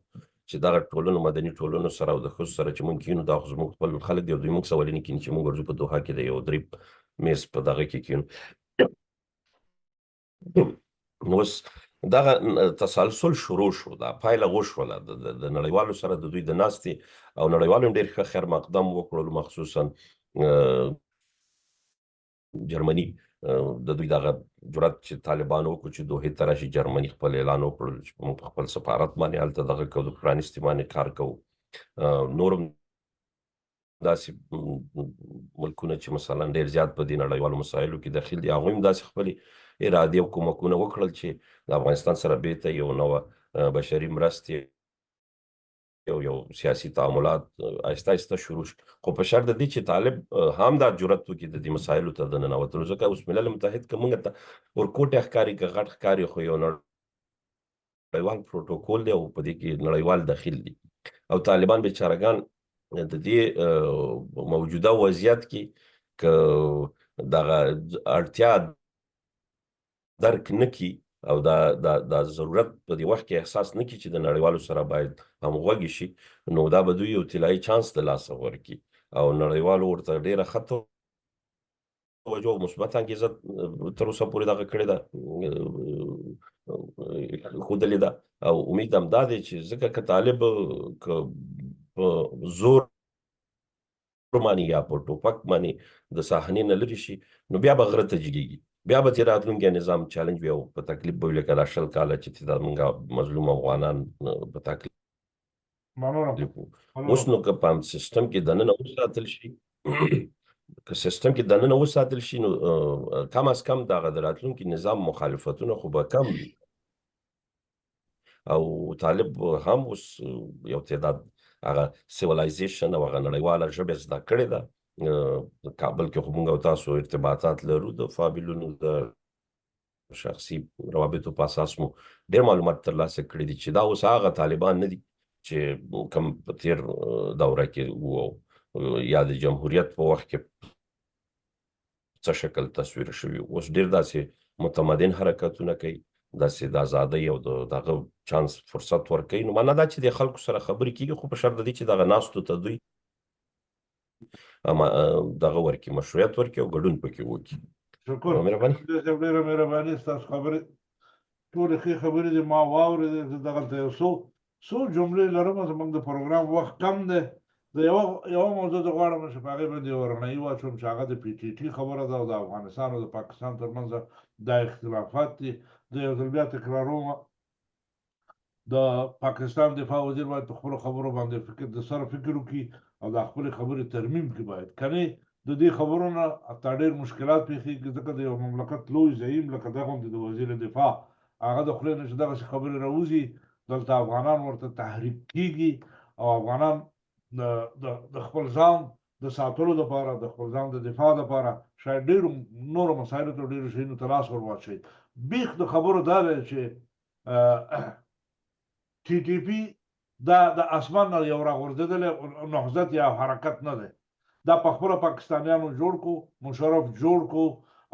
S4: چې دغه ټولنو مدني ټولنو سره او د ښځو سره چې موږ کښېنو دا خو زموږ خپل خلک دي او دوی موږ سره ولې نه کښېني چې موږ ورځو په دوحه کې د یو دریب میز په دغه کې کښېنو نو اوس دغه تسلسل شروع شو دا پایله وشوله د نړیوالو سره د دوی د ناستې او نړیوالو هم ډېر ښه خیر مقدم وکړلو مخصوصا جرمني د دوی دغه جرأت چې طالبانو وکړو چې دوحې ته راشي جرمني خپل اعلان وکړل چې موږ په خپل سفارت باندې هلته دغه کوو د پرانیستې باندې کار کوو نور هم داسې ملکونه چې مثلا ډېر زیات په دې نړیوالو مسایلو کې دخیل دي هغوی هم داسې خپلې ارادې او کومکونه وکړل چې د افغانستان سره بیرته یو نوه بشري مرستې یو سیاسي تعاملات آهسته آهسته شروع شو خو په شرط د دې چې طالب هم دا جرأت وکړي د دې مسایلو ته د ننوتلو ځکه اوس ملل متحد که موږ ته ورکوټی ښکاري که غټ ښکاري خو یو نړیوال پروتوکول دی او په دې کې نړیوال دخیل دي او طالبان بیچارهګان د دې موجوده وضعیت کې که دغه اړتیا درک نه کړي او دا ضرورت په دې وخت کې احساس نه کړي چې د نړیوالو سره باید همغږي شي نو دا به دوی یو طلایي چانس د لاسه ورکړي او نړیوالو ورته ډېره ښه توجه او مثبت انګېزه تر اوسه پورې دغه کړې ده ښودلې ده او امید همدا دی چې ځکه که طالب که په زور باندې یا په ټوپک باندې د ساحنې نه لرې شي نو بیا به غره ته جګېږي بیا به ترې راتلونکی نظام چالنج وي او په تکلیف به وي لکه دا 20 کاله چې دا موږ مظلوم افغانان په تکلیف اوس نو که په سیستم کې دننه وساتل شي که سیستم کې دننه وساتل شي نو کم از کم دغه د راتلونکي نظام مخالفتونه خو به کم وي او طالب هم اوس یو تعداد هغه سیولایزیشن او هغه نړیواله ژبه زده کړې ده کابل کې خو موږ او تاسو ارتباطات لرو د فابلونو د شخصي روابطو په اساس مو ډېر معلومات ترلاسه کړي دي چې دا اوس هغه طالبان نه دي چې کوم په تېر دوره کې وو یا د جمهوریت په وخت کې څه شکل تصویر شوي اوس ډېر داسې متمدن حرکتونه کوي داسې د ازادۍ او دغه چانس فرصت ورکوي نو معنا دا چې د خلکو سره خبرې کېږي خو په شرط د دې چې دغه ناستو ته دوی دغه ورکړي مشروعیت ورکړي او ګډون پکې وکړي
S1: شکر
S4: مهرباني
S1: ډېره مهرباني ستاسو خبرې ټولې ښې خبرې دي ما واورېدې زه دغلته یو څو جملې لرم زموږ د پروګرام وخت کم دی زه یوه موضوع زه غواړم چې په هغې باندې یوه رڼایي واچوم چې هغه د پي ټي ټي خبره ده او د افغانستان او د پاکستان ترمنځ دا اختلافات دي زه یو ځل بیا تکراروم د پاکستان دفاع وزیر باید په خپلو خبرو باندې فکر وکړي او د خپلې خبرې ترمیم کړي باید کنې د دې خبرو نه حتی ډېر مشکلات پېښېږي ځکه د یو مملکت لوی زعیم لکه دغه د وزیر دفاع هغه د خولې نه چې دغسې خبرې راوځي دلته افغانان ورته تحریک کېږي او افغانان د خپل ځان د ساتلو دپاره د خپل ځان د دفاع دپاره شاید ډېرو نورو مسایلو ته ډېرو شیانو ته لاس ور واچوي بیخ د خبرو دا دی چې ټي ټي پي دا د اسمان نه یو راغورځېدلی نهضت یا حرکت نه دی دا په خپله پاکستانیانو جوړ کو مشرف جوړ کو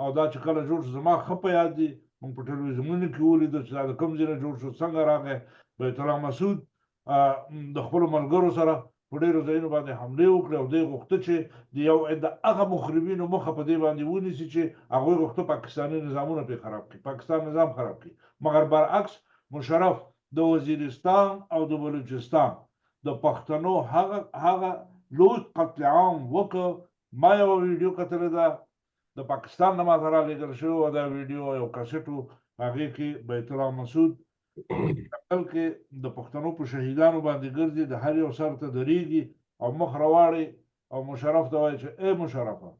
S1: او دا چې کله جوړ شو زما ښه په یاد دي موږ په ټلویزیونونو کې ولیدل چې دا د کوم ځای نه جوړ شو څنګه راغی بیت الله مسعود د خپلو ملګرو سره په ډېرو ځایونو باندې حملې وکړې او دوی غوښته چې د یو د هغه مخربینو مخه په دې باندې ونیسي چې هغوی غوښته پاکستاني نظامونه پرې خراب کړي پاکستان نظام خراب کړي مګر برعکس مشرف د وزیرستان او د بلوچستان د پښتنو هغه لوی قتل عام وکړ ما یوه ویډیو کتلې ده د پاکستان نه ماته رالېږل شوې وه دا ویډیو یو کسټ و هغې کې بیت الله مسعود کتل کې د پښتنو په شهیدانو باندې ګرځي د هر یو سر ته درېږي او مخ راواړي او مشرف ته وایي چې ای مشرفه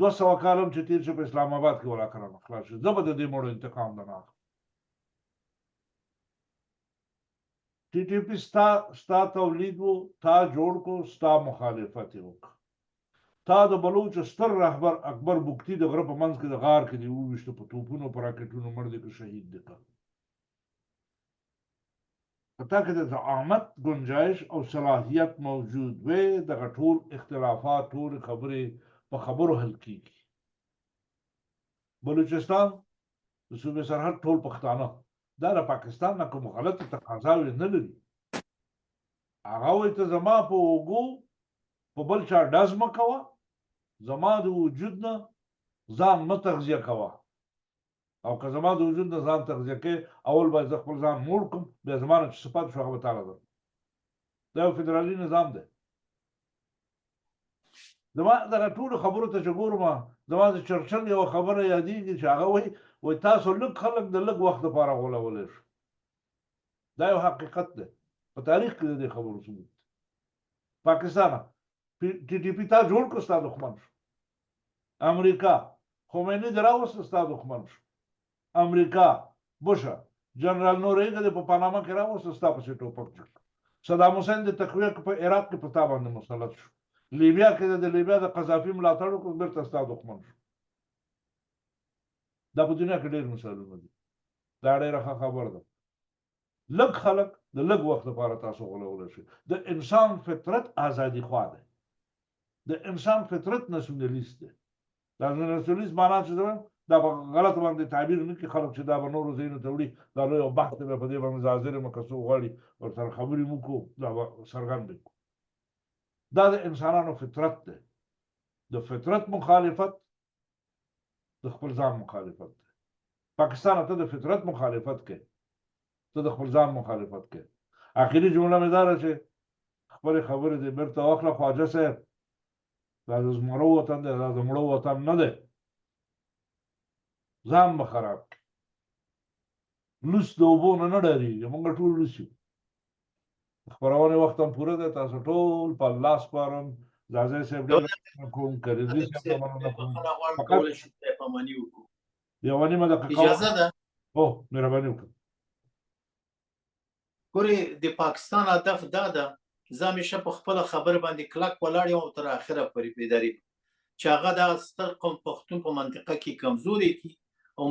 S1: 200 کالم چې تېر شو په اسلام آباد کې ولا کرامه خلاص شو زه به د دې مړو انتقام درنه اخلم ټي ټي پي ستا تولید و تا جوړ کو ستا مخالفت یې وکړه تا د بلوچ ستر رهبر اکبر بګتي د غره په منځ کې د غار کې دی وویشته په توپونو په راکټونو مړ دی که شهید دی که په تا کې د زعامت ګنجایش او صلاحیت موجود وی دغه ټول اختلافات ټولې خبرې په خبرو حل کېږي بلوچستان د صوبې سرحد ټول پښتانه دا د پاکستان نه کوم غلطې تقاضاوې نه لري هغه وایي ته زما په اوږو په بل چا ډز مه کوه زما د وجود نه ځان مه تغذیه کوه او که زما د وجود نه ځان تغذیه کوې اول باید زه خپل ځان موړ کړم بیا زما نه چې څه پاتې شو هغه به تاله درکړم دا یو فدرالي نظام دی زما دغه ټولو خبرو ته چې ګورم زما د چرچل یوه خبره یادېږي چې هغه وایي تاسو لږ خلک د لږ وخت لپاره غولولی شو دا یو حقیقت دی په تاریخ کې د دې خبرو ثبوت پاکستان ټي ټي پي تا جوړ کړ ستا دښمن شو امریکا خمیني د راوست ستا دښمن شو امریکا بوشه جنرال نورینګ د په پاناما کې راوست ستا پسې ټوپک جوړ صدام حسین د تقویه په عراق کې پتا باندې مسلط شو لیبیا کې د لیبیا د قذافي ملاتړ وکړ بیرته ستا دښمن شو دا په دنیا کې ډېر مثالونه دي دا ډېره ښه خبره ده لږ خلک د لږ وخت لپاره تاسو غولولی شي د انسان فطرت ازادي خوا دی د انسان فطرت ناسیونالیست دی دا ناسیونالیست معنا چې ده دا په غلط باندې تعبیر نه کوي خلک چې دا به نورو ځایونو ته وړي دا لوی یو بحث دی په دې باندې حاضر یم که څوک غواړي ورسره خبرې مو کوو دا به څرګند کړو دا د انسانانو فطرت دی د فطرت مخالفت د خپل ځان مخالفت دی پاکستان ته د فطرت مخالفت کوي ته د خپل ځان مخالفت کوي اخري جمله مې دا ده چې خپلې خبرې دې بېرته واخله خواجه صاحب دا د زمرو وطن دی دا د مړو وطن نه دی ځان به خراب کړي لوس د اوبو نه ډارېږي موږ ټول لوس یو خپرونې وخت هم پوره دی تاسو ټول په الله سپارم ځاځی صاحب ډېر مننه کوم کریزي صاحب ته مننه کوم یوه نیمه دقیقه
S3: اجازه ده
S1: او مهرباني وکړه
S3: ګورې د پاکستان هدف دا ده زه همیشه په خپله خبره باندې کلک ولاړ یم او تر اخره پورې بیداري چې هغه دغه ستر قوم پښتون په منطقه کې کمزوري کړي او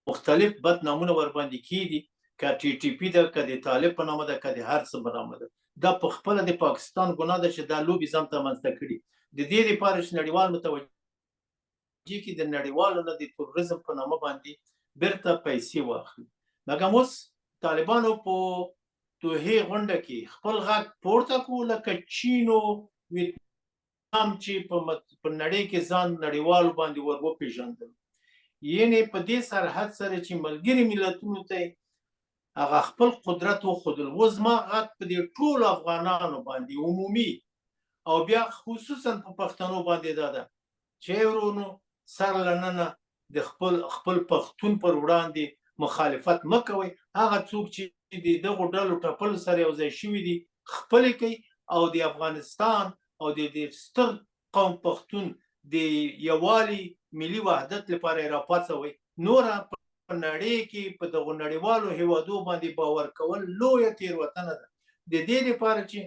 S3: مختلف بد نامونه ورباندې کېږي که ټي ټي پي ده که د طالب په نامه ده که د هر څه په نامه ده دا په خپله د پاکستان ګناه ده چې دا لوبې ځان ته منځته کړي د دې لپاره چې نړیوال متوجه کړي د نړیوالو نه د تروریزم په نامه باندې بیرته پیسې واخلي مګم اوس طالبانو په دوحې غونډه کې خپل غږ پورته کړو لکه چین او ویتنام چې په نړۍ کې ځان نړیوالو باندې ور وپېژندل یعنې په دې سرحد سره چې ملګري ملتونو ته هغه خپل قدرت وښودل اوس زما غږ په دې ټولو افغانانو باندې عمومي او بیا خصوصا په پښتنو باندې دا ده چې ورونو سر لننه د خپل پښتون پر وړاندې مخالفت مه کوئ هغه څوک چې د دغو ډلو ټپلو سره یو ځای شوي دي خپلې کوي او د افغانستان او د ستر قوم پښتون د یووالي ملي وحدت لپاره یې راپاڅوئ نوره په نړۍ کې په دغو نړیوالو هیوادو باندې باور کول لویه تېروتنه ده د دې لپاره چې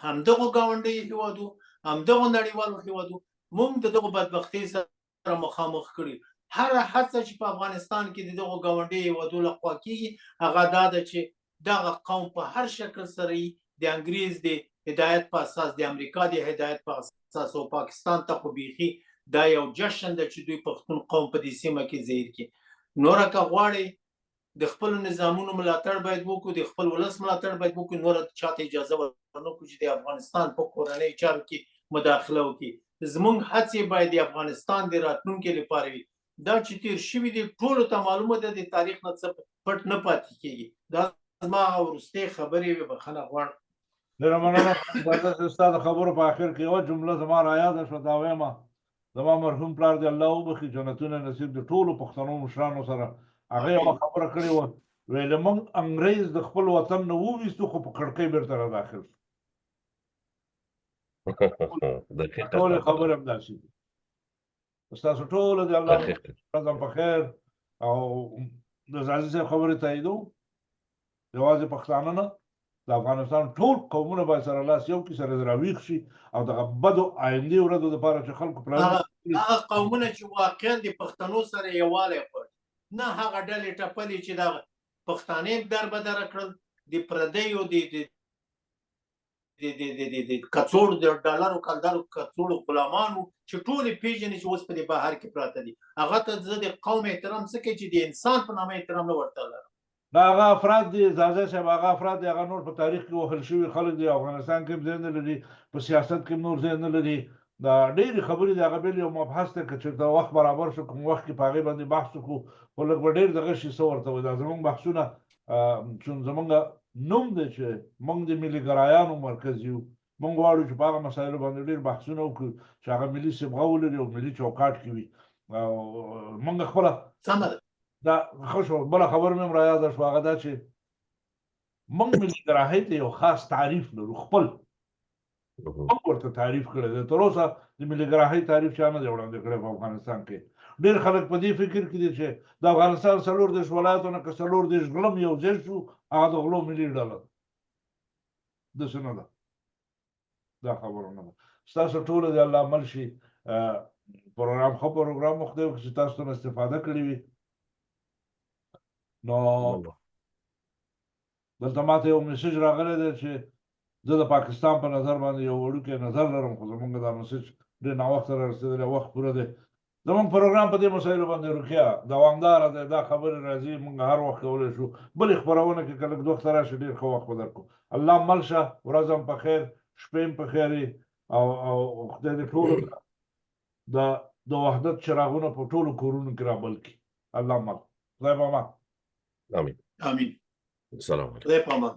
S3: همدغو ګاونډیو هیوادو همدغو نړیوالو هیوادو موږ د دغو بدبختۍ سره مخامخ کړي هر هڅه چې په افغانستان کې د دغو ګاونډیو هیوادو لخوا کېږي هغه دا ده چې دغه قوم په هر شکل سره د انګریز د هدایت په اساس د امریکا د هدایت په اساس او پاکستان ته خو بیخي دا یو جشن ده چې دوی پښتون قوم په دې سیمه کې ظاهر کړي نوره که غواړئ د خپلو نظامونو ملاتړ باید وکړو د خپل ولس ملاتړ باید وکړو نوره چاته اجازه ورنکړو چې د افغانستان په کورنۍ چارو کې مداخله وکړي زموږ هڅې باید د افغانستان د راتلونکي لپاره وي دا چې تیر شوي دي ټولو ته معلومه ده د تاریخ نه څه پټ نه پاتې کېږي دا زما وروستۍ خبرې وې بخښنه غواړم
S1: ډېره مننه ستا د خبرو په اخر کې یوه جمله زما رایاده شوه دا وایم زما مرحوم پلار دی الله وبخي جنتونه نصیب د ټولو پښتنو مشرانو سره هغه یوه خبره کړې وه ویل موږ انګریز د خپل وطن نه وویستو خو په کړکۍ بیرته را داخل شو ټولې خبرې همداسې دي ستاسو ټوله د الله ورځم په خیر او د ځاځي صاحب خبرې تاییدو یوازې پښتانه نه د افغانستان ټول قومونه باید سره لاس یو کړي سره راویښ شي او دغه بدو آیندې ورځو دپاره چې خلکو
S3: هغه قومونه چې واقعا د پښتنو سره یووالی غواړي نه هغه ډلې ټپلې چې دغه پښتانه دربدره کړل د پردیو د کڅوړو د ډالرو کلدارو کڅوړو غلامانو چې ټولې پیژني چې اوس په دې بهر کې پراته دي هغه ته زه د قوم احترام څه کوي چې د انسان په نامه احترام نه ورته لرم
S1: دا هغه افراد دي ځاځی صاحب هغه افراد دي هغه نور په تاریخ کې وهل شوي خلک دي افغانستان کې هم ځای نه لري په سیاست کې هم نور ځای نه لري دا ډېرې خبرې دي هغه بل یو مبحث دی که چېرته وخت برابر شو کوم وخت کې په هغې باندې بحث وکړو خو لږ به ډېر دغه شي څه ورته وایي دا زموږ بحثونه چون زموږ نوم دی چې موږ د ملي ګرایانو مرکز یو موږ غواړو چې په هغه مسایلو باندې ډېر بحثونه وکړو چې هغه ملي صبغه ولري او ملي چوکاټ کې وي او موږ خپله دا ښه شو بله خبره مې هم رایاده شوه هغه دا چې موږ ملي ګراهۍ ته یو خاص تعریف لرو خپل هم ورته تعریف کړی دی. تر اوسه د ملي ګراهۍ تعریف چا نه دی وړاندې کړی په افغانستان کې. ډېر خلک په دې فکر کې دي چې د افغانستان 34 ولایتو نه که 34 غلم یو ځای شو هغه د غلو ملي ډله ده. داسې نه ده، دا خبره نه ده. ستاسو ټولو د الله عمل شي پروګرام ښه پروګرام مو خدای وکړي چې تاسو ترې استفاده کړې وي. نو دلته ماته یو میسج راغلی دی چې زه د پاکستان په نظر باندې یو وړوکی نظر لرم، خو زمونږ دا میسج ډېر ناوخته را رسېدلی، وخت پوره دی. زمونږ پروګرام په دې مسایلو باندې روکیا دوامداره دی، دا خبرې راځي، موږ هر وخت کولی شو. بلې خپرونه کې که لږ وخت راشي ډېر ښه وخت به درکړو. الله مل شه، ورځ هم په خیر، شپې هم په خیر وي، او خدای دې ټولو ته د وحدت چراغونه په ټولو کورونو کې رابل کړي. الله مل. خدای په امان.
S4: امين
S3: امين.
S4: السلام عليكم.
S3: خدای په امان.